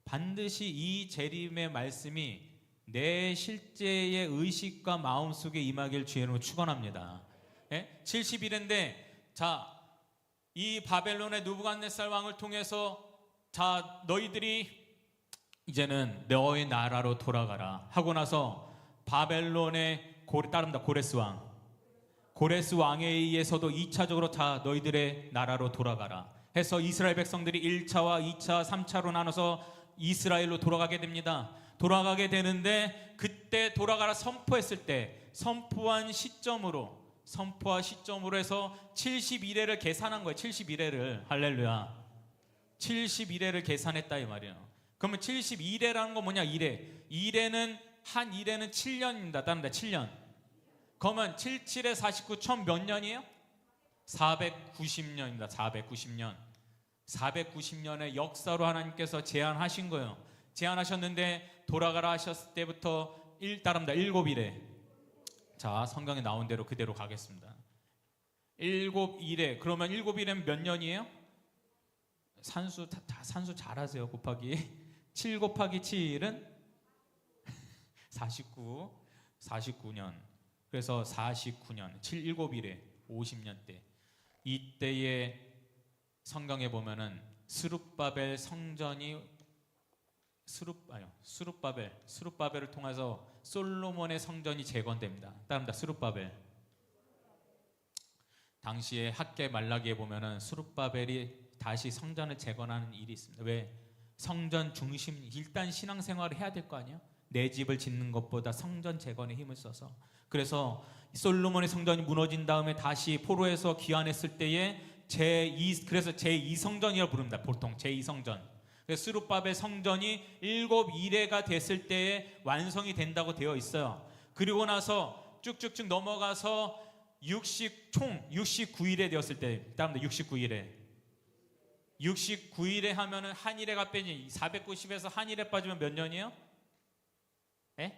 반드시 이 재림의 말씀이 내 실제의 의식과 마음속에 임하길 주의 이름으로 축원합니다. 예? 70일인데 자, 이 바벨론의 느부갓네살 왕을 통해서 자, 너희들이 이제는 너의 나라로 돌아가라 하고 나서 바벨론의 따릅니다. 고레스 왕. 고레스 왕에 의해서도 2차적으로 자, 너희들의 나라로 돌아가라 해서 이스라엘 백성들이 1차와 2차, 3차로 나눠서 이스라엘로 돌아가게 됩니다. 돌아가게 되는데 그때 돌아가라 선포했을 때 선포한 시점으로 해서 71회를 계산한 거예요. 71회를. 할렐루야. 71회를 계산했다 이 말이에요. 그러면 71회라는 건 뭐냐? 1회는 한 1회는 7년입니다. 따릅니다. 7년. 그러면 77에 49 총 몇 년이에요? 490년입니다. 490년. 490년의 역사로 하나님께서 제안하신 거예요. 제안하셨는데 돌아가라 하셨을 때부터 따릅니다. 7일에. 자, 성경에 나온 대로 그대로 가겠습니다. 7일에. 그러면 7일은 몇 년이에요? 산수 잘하세요. 곱하기 7 곱하기 7은 49년. 그래서 49년 7일에 50년 때 이때에 성경에 보면은 스룹바벨 성전이 스룹바벨을 통해서 솔로몬의 성전이 재건됩니다. 따릅니다. 스룹바벨. 당시에 학계 말라기에 보면은 스룹바벨이 다시 성전을 재건하는 일이 있습니다. 왜? 성전 중심 일단 신앙생활을 해야 될 거 아니에요? 내 집을 짓는 것보다 성전 재건에 힘을 써서 그래서 솔로몬의 성전이 무너진 다음에 다시 포로에서 귀환했을 때에 그래서 제2성전이라고 부릅니다. 보통 제2성전. 그래서 스룹바벨 성전이 7일회가 됐을 때에 완성이 된다고 되어 있어요. 그리고 나서 쭉쭉쭉 넘어가서 총 69일에 되었을 때 따릅니다. 69일에 하면은 한 일회가 빼지 490에서 한 일회 빠지면 몇 년이에요? 에?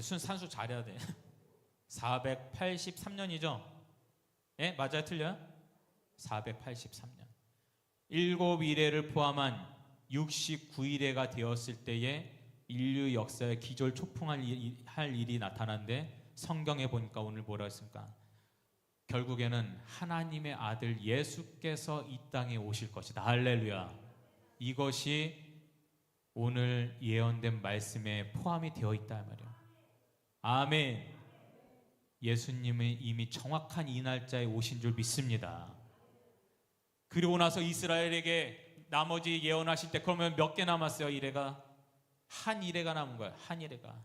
산수 잘해야 돼. 483년이죠? 예? 맞아요? 틀려요? 483년. 7일회를 포함한 69일회가 되었을 때에 인류 역사에 기절 초풍할 일이 나타났는데 성경에 보니까 오늘 뭐라 했습니까? 결국에는 하나님의 아들 예수께서 이 땅에 오실 것이다. 할렐루야. 이것이 오늘 예언된 말씀에 포함이 되어 있다 말이에요. 아멘. 예수님은 이미 정확한 이 날짜에 오신 줄 믿습니다. 그리고 나서 이스라엘에게 나머지 예언하실 때 그러면 몇 개 남았어요? 일회가 한 일회가 남은 거예요. 한 일회가.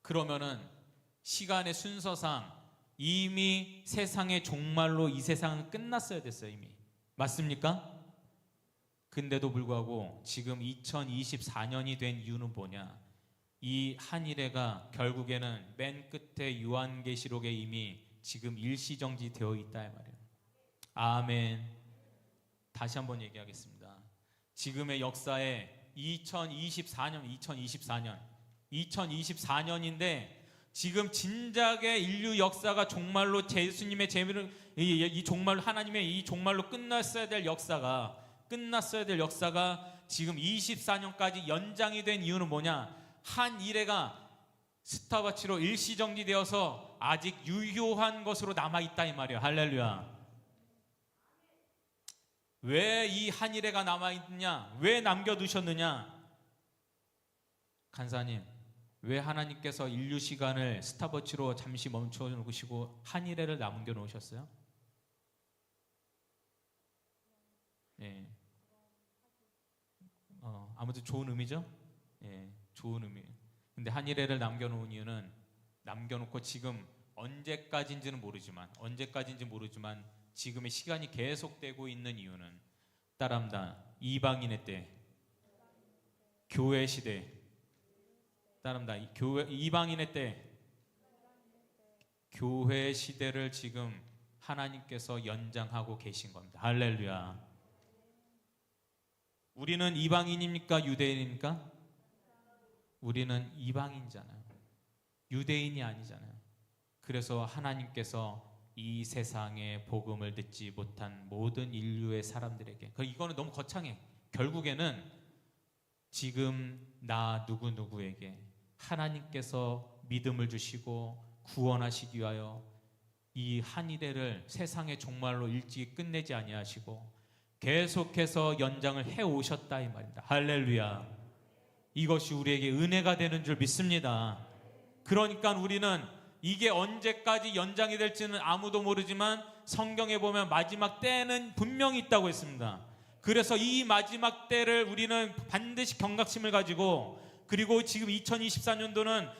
그러면은 시간의 순서상 이미 세상의 종말로 이 세상은 끝났어야 됐어요. 이미. 맞습니까? 근데도 불구하고 지금 2024년이 된 이유는 뭐냐? 이 한 일회가 결국에는 맨 끝에 요한계시록에 이미 지금 일시정지 되어 있다 이 말이에요. 아멘. 다시 한번 얘기하겠습니다. 지금의 역사에 2024년인데 지금 진작에 인류 역사가 종말로 예수님의 재미를 이 종말로 하나님의 이 종말로 끝났어야 될 역사가 지금 24년까지 연장이 된 이유는 뭐냐? 한 일회가 스타바치로 일시정지되어서 아직 유효한 것으로 남아있다 이 말이에요. 할렐루야. 왜 이 한 일회가 남아있느냐? 왜 남겨두셨느냐? 간사님, 왜 하나님께서 인류 시간을 스탑워치로 잠시 멈춰 놓으시고 한 일회를 남겨 놓으셨어요? 예. 아무튼 좋은 의미죠? 예, 좋은 의미. 근데 한 일회를 남겨 놓은 이유는 남겨놓고 지금 언제까지인지 모르지만 지금의 시간이 계속되고 있는 이유는 따라합니다. 이방인의 때, 교회 시대, 따라합니다. 이방인의 때, 교회 시대를 지금 하나님께서 연장하고 계신 겁니다. 할렐루야. 우리는 이방인입니까? 유대인입니까? 우리는 이방인이잖아요. 유대인이 아니잖아요. 그래서 하나님께서 이 세상에 복음을 듣지 못한 모든 인류의 사람들에게, 이거는 너무 거창해. 결국에는 지금 나 누구누구에게 하나님께서 믿음을 주시고 구원하시기 위하여 이 한 일회를 세상의 종말로 일찍 끝내지 아니하시고 계속해서 연장을 해오셨다 이 말입니다. 할렐루야. 이것이 우리에게 은혜가 되는 줄 믿습니다. 그러니까 우리는 이게 언제까지 연장이 될지는 아무도 모르지만 성경에 보면 마지막 때는 분명히 있다고 했습니다. 그래서 이 마지막 때를 우리는 반드시 경각심을 가지고, 그리고 지금 2024년도는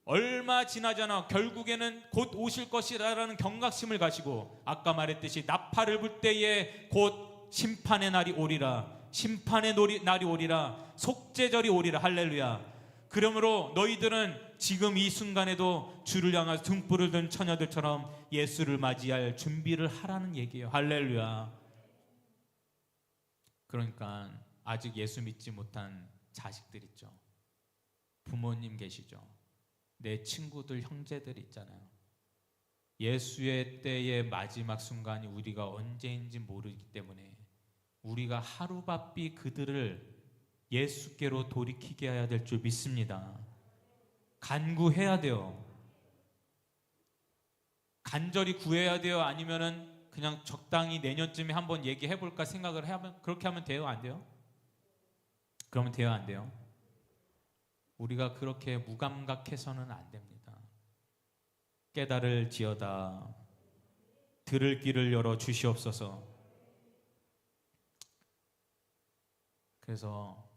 얼마 지나지 않아 결국에는 곧 오실 것이라는 경각심을 가지고, 아까 말했듯이 나팔을 불 때에 곧 심판의 날이 오리라, 심판의 날이 오리라, 속죄절이 오리라. 할렐루야. 그러므로 너희들은 지금 이 순간에도 주를 향하여 등불을 든 처녀들처럼 예수를 맞이할 준비를 하라는 얘기예요. 할렐루야. 그러니까 아직 예수 믿지 못한 자식들 있죠. 부모님 계시죠. 내 친구들, 형제들 있잖아요. 예수의 때의 마지막 순간이 우리가 언제인지 모르기 때문에 우리가 하루바삐 그들을 예수께로 돌이키게 해야 될 줄 믿습니다. 간구해야 돼요. 간절히 구해야 돼요? 아니면은 그냥 적당히 내년쯤에 한번 얘기해 볼까 생각을 하면, 그렇게 하면 돼요? 안 돼요? 그러면 돼요? 안 돼요? 우리가 그렇게 무감각해서는 안 됩니다. 깨달을지어다. 들을 길을 열어 주시옵소서. 그래서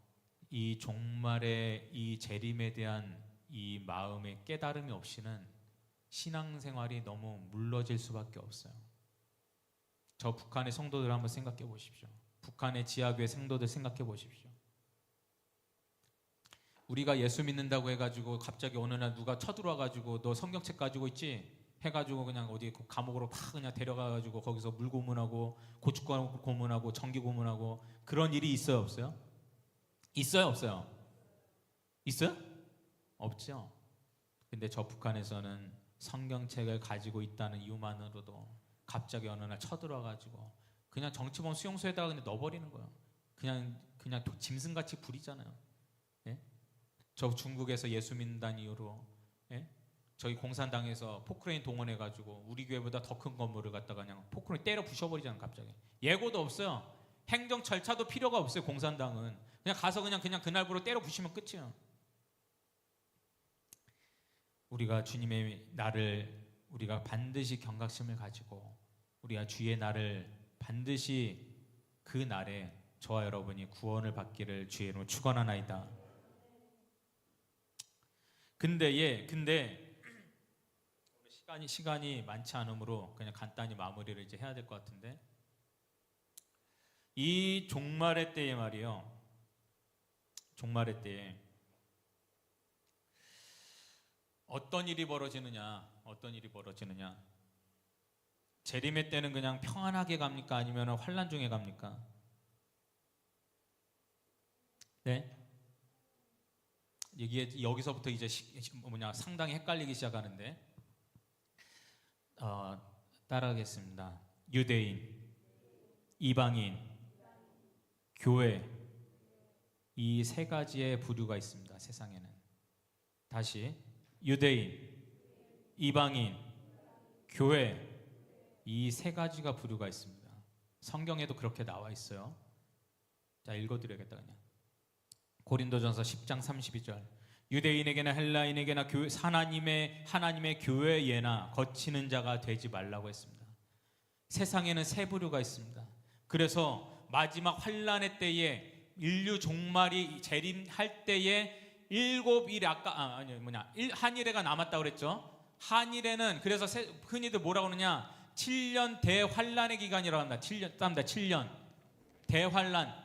이 종말의 이 재림에 대한 이 마음의 깨달음이 없이는 신앙생활이 너무 물러질 수밖에 없어요. 저 북한의 성도들 한번 생각해 보십시오. 북한의 지하교회 성도들 생각해 보십시오. 우리가 예수 믿는다고 해가지고 갑자기 어느 날 누가 쳐들어와가지고 너 성경책 가지고 있지? 해가지고 그냥 어디 감옥으로 팍 그냥 데려가가지고 거기서 물 고문하고 고춧 고문하고 전기 고문하고 그런 일이 있어요, 없어요? 있어요, 없어요? 있어요? 없죠. 근데 저 북한에서는 성경책을 가지고 있다는 이유만으로도 갑자기 어느 날 쳐들어와가지고 그냥 정치범 수용소에다가 그냥 넣어버리는 거예요. 그냥 짐승같이 부리잖아요. 예? 저 중국에서 예수 믿는다는 이유로, 예? 저희 공산당에서 포크레인 동원해가지고 우리 교회보다 더 큰 건물을 갖다가 그냥 포크레인 때려 부셔버리잖아요. 갑자기 예고도 없어요. 행정 절차도 필요가 없어요. 공산당은 그냥 가서 그냥 그날부로 때려 부시면 끝이에요. 우리가 주님의 날을 우리가 반드시 경각심을 가지고 우리가 주의 날을 반드시 그 날에 저와 여러분이 구원을 받기를 주의 이름으로 축원하나이다. 근데 시간이 많지 않으므로 그냥 간단히 마무리를 이제 해야 될 것 같은데, 이 종말의 때에 말이요. 종말의 때에 어떤 일이 벌어지느냐? 재림의 때는 그냥 평안하게 갑니까? 아니면 환난 중에 갑니까? 네? 이게 여기서부터 이제 상당히 헷갈리기 시작하는데 따라하겠습니다. 유대인, 이방인, 교회, 이 세 가지의 부류가 있습니다. 세상에는. 다시 유대인, 이방인, 교회, 이 세 가지가 부류가 있습니다. 성경에도 그렇게 나와 있어요. 자, 읽어드려야겠다. 그냥 고린도전서 10장 32절, 유대인에게나 헬라인에게나 하나님의 교회에나 거치는 자가 되지 말라고 했습니다. 세상에는 세 부류가 있습니다. 그래서 마지막 환란의 때에 인류 종말이 재림할 때에 한일회가 남았다고 그랬죠. 한일회는 그래서 흔히들 뭐라고 하느냐, 7년 대환란의 기간이라고 합니다. 7년 대환란,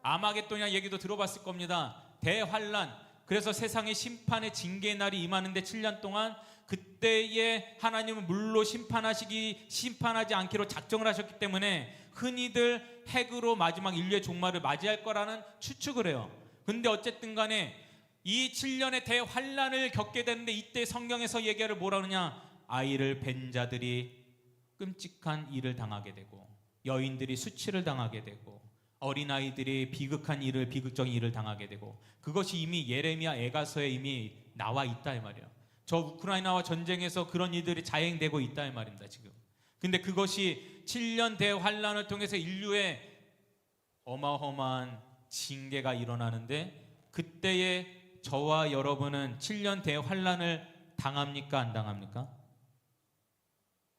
아마겟돈이라는 얘기도 들어봤을 겁니다. 대환란. 그래서 세상의 심판의 징계의 날이 임하는데 7년 동안, 그때에 하나님은 물로 심판하지 않기로 작정을 하셨기 때문에 흔히들 핵으로 마지막 인류의 종말을 맞이할 거라는 추측을 해요. 근데 어쨌든 간에 이 7년의 대환란을 겪게 되는데, 이때 성경에서 얘기를 뭐라 그러냐, 아이를 뵌 자들이 끔찍한 일을 당하게 되고, 여인들이 수치를 당하게 되고, 어린아이들이 비극적인 일을 당하게 되고, 그것이 이미 예레미야 애가서에 이미 나와 있다 이 말이에요. 저 우크라이나와 전쟁에서 그런 일들이 자행되고 있다 이 말입니다 지금. 근데 그것이 7년 대환란을 통해서 인류의 어마어마한 징계가 일어나는데, 그때에 저와 여러분은 7년 대환란을 당합니까 안 당합니까?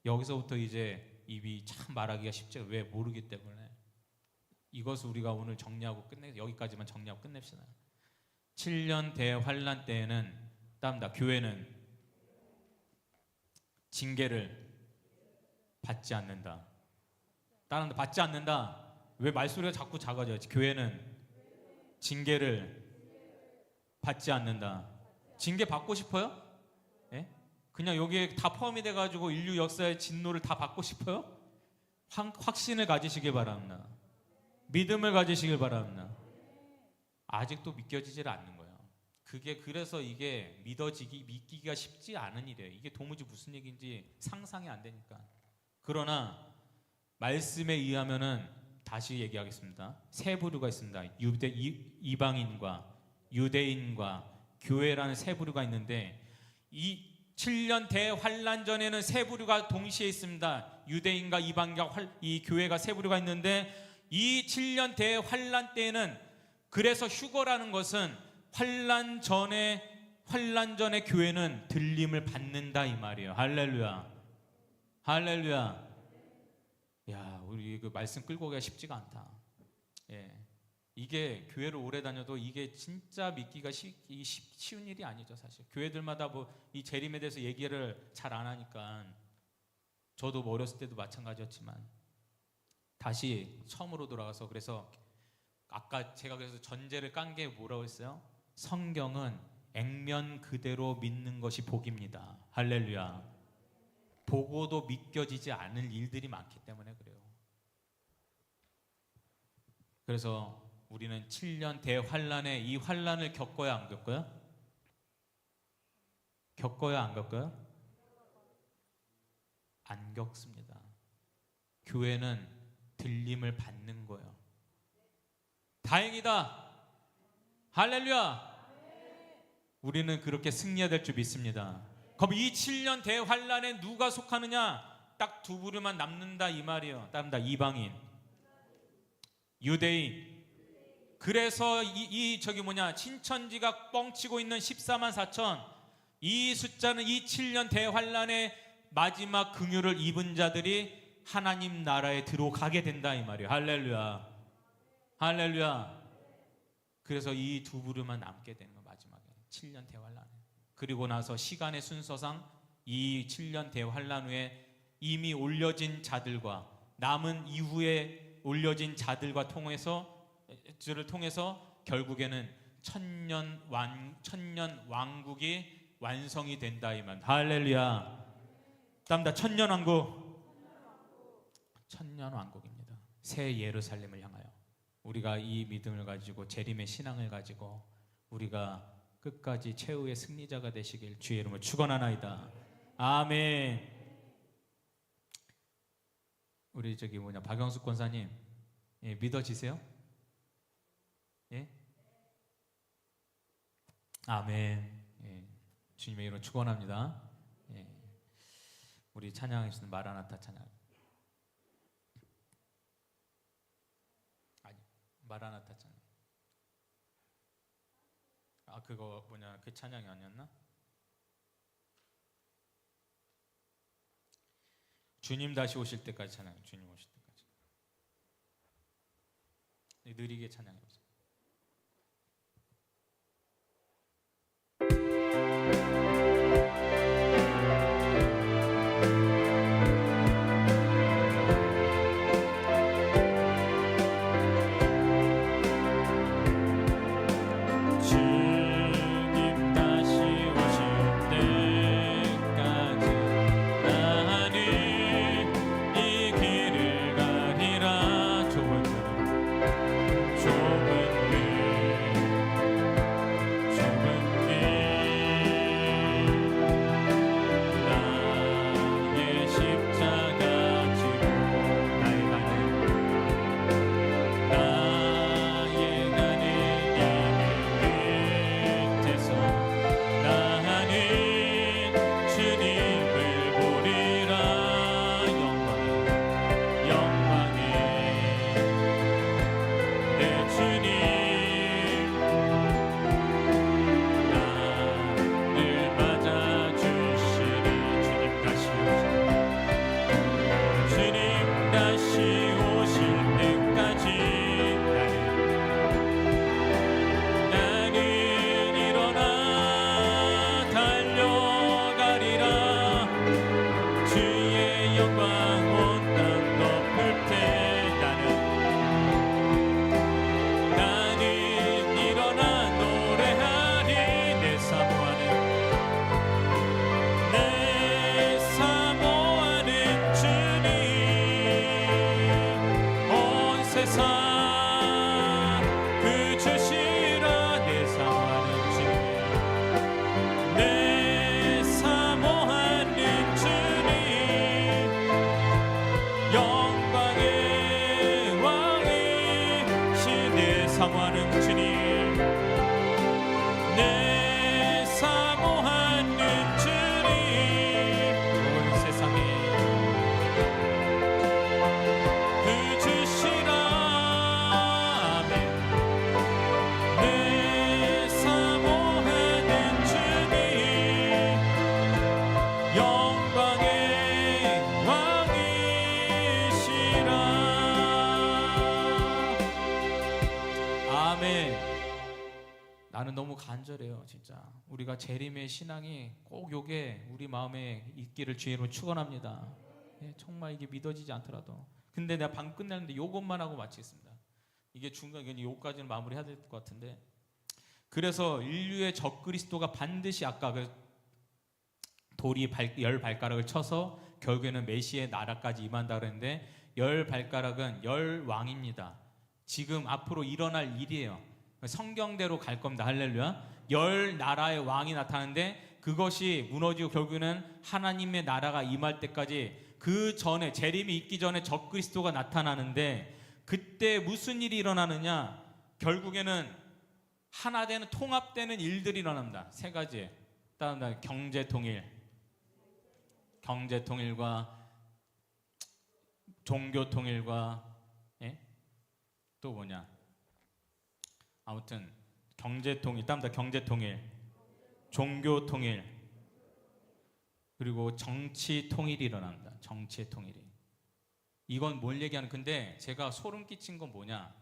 여기서부터 이제 입이 참 말하기가 쉽지, 왜? 모르기 때문에. 이것을 우리가 오늘 정리하고 여기까지만 정리하고 끝냅시다. 7년 대환란 때에는 교회는 징계를 받지 않는다. 받지 않는다. 왜 말소리가 자꾸 작아져요? 교회는 징계를 받지 않는다. 징계 받고 싶어요? 예? 그냥 여기에 다 포함이 돼가지고 인류 역사의 진노를 다 받고 싶어요? 확신을 가지시길 바랍니다. 믿음을 가지시길 바랍니다. 아직도 믿겨지질 않는 거예요. 그래서 이게 믿기가 쉽지 않은 일이에요. 이게 도무지 무슨 얘기인지 상상이 안 되니까. 그러나 말씀에 의하면은, 다시 얘기하겠습니다. 세 부류가 있습니다. 이방인과 유대인과 교회라는 세 부류가 있는데, 이 7년 대환란 전에는 세 부류가 동시에 있습니다. 유대인과 이방인과 이 교회가 세 부류가 있는데, 이 7년 대환란 때에는, 그래서 휴거라는 것은 환란 전에 교회는 들림을 받는다 이 말이에요. 할렐루야. 할렐루야. 야, 우리 그 말씀 끌고 가기가 쉽지가 않다. 예. 이게 교회를 오래 다녀도 이게 진짜 믿기가 쉬운 일이 아니죠, 사실. 교회들마다 이 재림에 대해서 얘기를 잘 안 하니까. 저도 어렸을 때도 마찬가지였지만, 다시 처음으로 돌아가서, 그래서 아까 제가 그래서 전제를 깐 게 뭐라고 했어요? 성경은 액면 그대로 믿는 것이 복입니다. 할렐루야. 보고도 믿겨지지 않을 일들이 많기 때문에 그래요. 그래서 우리는 7년 대환란에 이 환란을 겪어야 안 겪어요? 겪어야 안 겪어요? 안 겪습니다. 교회는 들림을 받는 거예요. 다행이다. 할렐루야. 우리는 그렇게 승리해야 될 줄 믿습니다. 그럼 이 7년 대환란에 누가 속하느냐? 딱 두 부류만 남는다 이 말이에요. 이방인, 유대인. 그래서 신천지가 뻥치고 있는 14만 4천, 이 숫자는 이 7년 대환란의 마지막 긍휼을 입은 자들이 하나님 나라에 들어가게 된다 이 말이에요. 할렐루야. 할렐루야. 그래서 이 두 부류만 남게 되는 거, 마지막에 7년 대환란. 그리고 나서 시간의 순서상 이 7년 대환란 후에 이미 올려진 자들과 남은 이후에 올려진 자들과 통해서 결국에는 천년 왕국이 완성이 된다 이 말. 할렐루야. 천년 왕국입니다. 새 예루살렘을 향하여 우리가 이 믿음을 가지고, 재림의 신앙을 가지고 우리가 끝까지 최후의 승리자가 되시길 주의 이름으로 축원하나이다. 아멘. 우리 박영숙 권사님, 예, 믿어지세요? 예? 아멘. 예, 주님의 이름으로 축원합니다. 예, 우리 찬양하시는 마라나타 찬양. 아니, 마라나타 찬양. 아, 그거 그 찬양이 아니었나? 주님 다시 오실 때까지 찬양. 주님 오실 때까지. 느리게 찬양해보세요. 사모하는 주님, 내 사모하는 주님, 온 세상에 그 주시라. 아멘. 내 사모하는 주님, 영광의 왕이시라. 아멘. 나는 너무 간절해요, 진짜. 우리가 재림의 신앙이 꼭 요게 우리 마음에 있기를 주의로 축원합니다. 예, 정말 이게 믿어지지 않더라도. 근데 내가 방 끝내는데 요것만 하고 마치겠습니다. 이게 중간에 요까지는 마무리해야 될 것 같은데. 그래서 인류의 적그리스도가 반드시 아까 그 돌이 열 발가락을 쳐서 결국에는 메시의 나라까지 임한다 그랬는데, 열 발가락은 열 왕입니다. 지금 앞으로 일어날 일이에요. 성경대로 갈 겁니다. 할렐루야. 열 나라의 왕이 나타나는데 그것이 무너지고 결국에는 하나님의 나라가 임할 때까지, 그 전에 재림이 있기 전에 적그리스도가 나타나는데, 그때 무슨 일이 일어나느냐? 결국에는 하나 되는 통합되는 일들이 일어납니다. 세 가지. 다음 경제 통일, 경제 통일과 종교 통일과 또 뭐냐? 아무튼 경제 통일, 다음 경제 통일, 종교 통일, 그리고 정치 통일이 일어납니다. 정치의 통일이. 이건 뭘 얘기하는 건데, 제가 소름 끼친 건 뭐냐?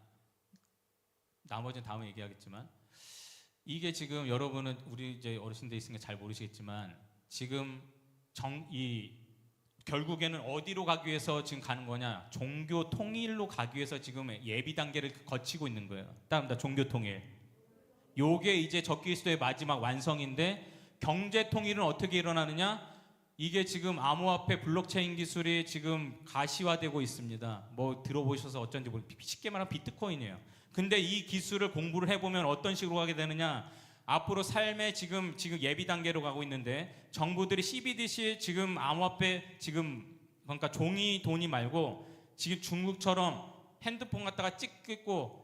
나머지는 다음에 얘기하겠지만, 이게 지금 여러분은 우리 이제 어르신들 있으니까 잘 모르시겠지만, 지금 결국에는 어디로 가기 위해서 지금 가는 거냐? 종교 통일로 가기 위해서 지금 예비 단계를 거치고 있는 거예요. 다음다 종교 통일. 요게 이제 적그리스도의 마지막 완성인데, 경제 통일은 어떻게 일어나느냐? 이게 지금 암호화폐 블록체인 기술이 지금 가시화되고 있습니다. 뭐 들어보셔서 어쩐지 쉽게 말하면 비트코인이에요. 근데 이 기술을 공부를 해보면 어떤 식으로 가게 되느냐? 앞으로 삶의 지금 예비 단계로 가고 있는데 정부들이 CBDC 지금 암호화폐 지금 그러니까 종이 돈이 말고 지금 중국처럼 핸드폰 갖다가 찍고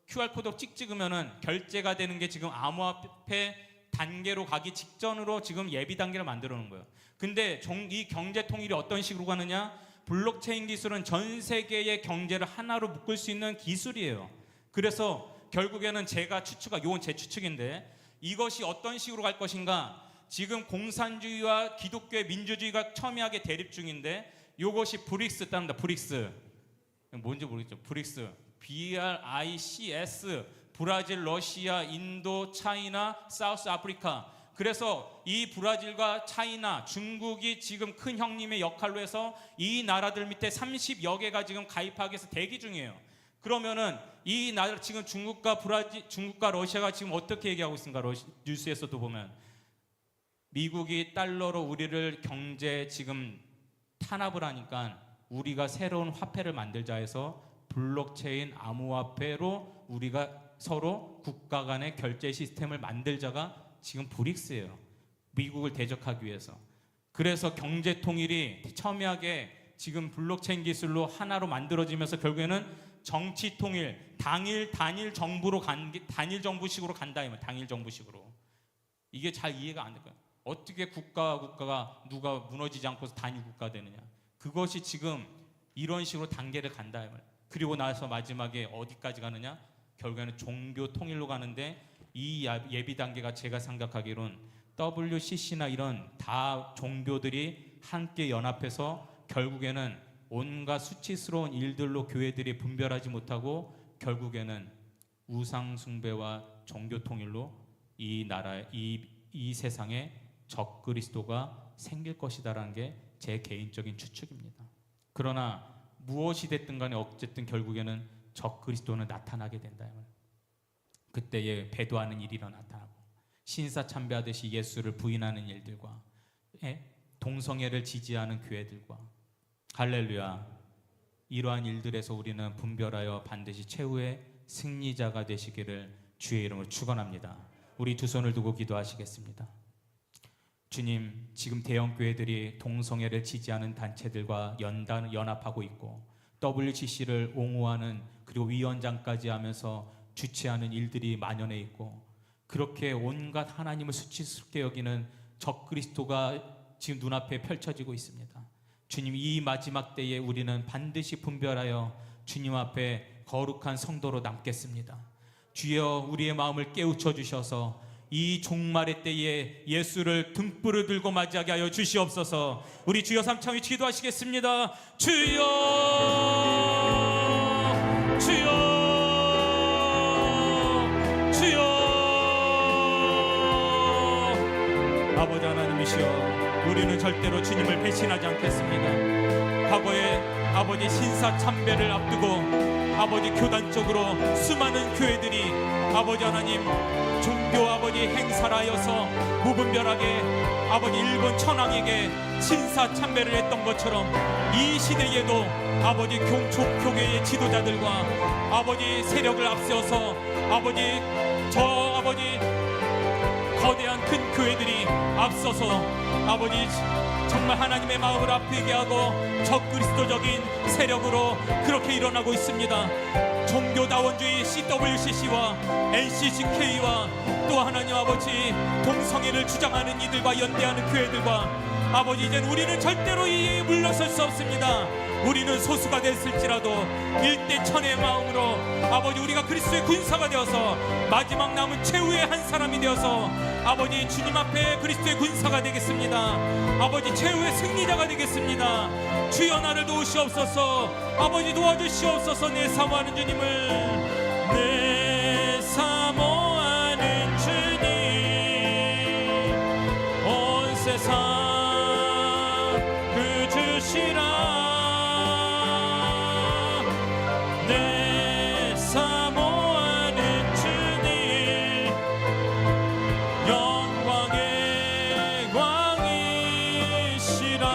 QR 코드 찍으면은 결제가 되는 게 지금 암호화폐 단계로 가기 직전으로 지금 예비 단계를 만들어 놓은 거예요. 근데 이 경제 통일이 어떤 식으로 가느냐? 블록체인 기술은 전 세계의 경제를 하나로 묶을 수 있는 기술이에요. 그래서 결국에는 제가 이건 제 추측인데 이것이 어떤 식으로 갈 것인가? 지금 공산주의와 기독교의 민주주의가 첨예하게 대립 중인데 이것이 브릭스 따릅니다. 브릭스 뭔지 모르겠죠. 브릭스 BRICS 브라질, 러시아, 인도, 차이나, 사우스 아프리카. 그래서 이 브라질과 차이나, 중국이 지금 큰 형님의 역할로 해서 이 나라들 밑에 30여 개가 지금 가입하기 위해서 대기 중이에요. 그러면은 이 나라 지금 중국과 러시아가 지금 어떻게 얘기하고 있습니까? 뉴스에서도 보면 미국이 달러로 우리를 경제 지금 탄압을 하니까 우리가 새로운 화폐를 만들자 해서 블록체인 암호화폐로 우리가 서로 국가 간의 결제 시스템을 만들자가 지금 브릭스예요. 미국을 대적하기 위해서. 그래서 경제 통일이 첨예하게 지금 블록체인 기술로 하나로 만들어지면서 결국에는 정치 통일, 단일 정부로 단일 정부식으로 간다. 단일 정부식으로. 이게 잘 이해가 안 될까요? 어떻게 국가가 누가 무너지지 않고서 단일 국가 되느냐? 그것이 지금 이런 식으로 단계를 간다. 그리고 나서 마지막에 어디까지 가느냐? 결국에는 종교 통일로 가는데 이 예비 단계가 제가 생각하기로는 WCC나 이런 다 종교들이 함께 연합해서 결국에는 온갖 수치스러운 일들로 교회들이 분별하지 못하고 결국에는 우상 숭배와 종교 통일로 이 나라 이 세상에 적그리스도가 생길 것이다라는 게 제 개인적인 추측입니다. 그러나 무엇이 됐든 간에 어쨌든 결국에는 적그리스도는 나타나게 된다. 그때에 배도하는 일이 나타나고 신사 참배하듯이 예수를 부인하는 일들과 동성애를 지지하는 교회들과 할렐루야, 이러한 일들에서 우리는 분별하여 반드시 최후의 승리자가 되시기를 주의 이름으로 축원합니다. 우리 두 손을 두고 기도하시겠습니다. 주님, 지금 대형 교회들이 동성애를 지지하는 단체들과 연합하고 있고 WCC를 옹호하는 그리고 위원장까지 하면서 주최하는 일들이 만연해 있고 그렇게 온갖 하나님을 수치스럽게 여기는 적그리스도가 지금 눈앞에 펼쳐지고 있습니다. 주님, 이 마지막 때에 우리는 반드시 분별하여 주님 앞에 거룩한 성도로 남겠습니다. 주여, 우리의 마음을 깨우쳐 주셔서 이 종말의 때에 예수를 등불을 들고 맞이하게 하여 주시옵소서. 우리 주여 삼창이 기도하시겠습니다. 주여, 주여, 주여. 아버지 하나님이시여, 우리는 절대로 주님을 배신하지 않겠습니다. 과거에 아버지 신사 참배를 앞두고 아버지 교단적으로 수많은 교회들이 아버지 하나님 종교 아버지 행사를 하여서 무분별하게 아버지 일본 천황에게 신사 참배를 했던 것처럼 이 시대에도 아버지 교계의 지도자들과 아버지 세력을 앞세워서 아버지 거대한 큰 교회들이 앞서서 아버지 정말 하나님의 마음을 아프게 하고 적그리스도적인 세력으로 그렇게 일어나고 있습니다. 종교다원주의 CWCC와 NCCK와 또 하나님 아버지 동성애를 주장하는 이들과 연대하는 교회들과 아버지 이제는 우리는 절대로 이에 물러설 수 없습니다. 우리는 소수가 됐을지라도 일대천의 마음으로 아버지 우리가 그리스도의 군사가 되어서 마지막 남은 최후의 한 사람이 되어서 아버지 주님 앞에 그리스도의 군사가 되겠습니다. 아버지 최후의 승리자가 되겠습니다. 주여 나를 도우시옵소서. 아버지 도와주시옵소서. 내 사모하는 주님을 내 사모하는 주님 온 세상 그 주시라 내 사모하는 주님 영광의 왕이시라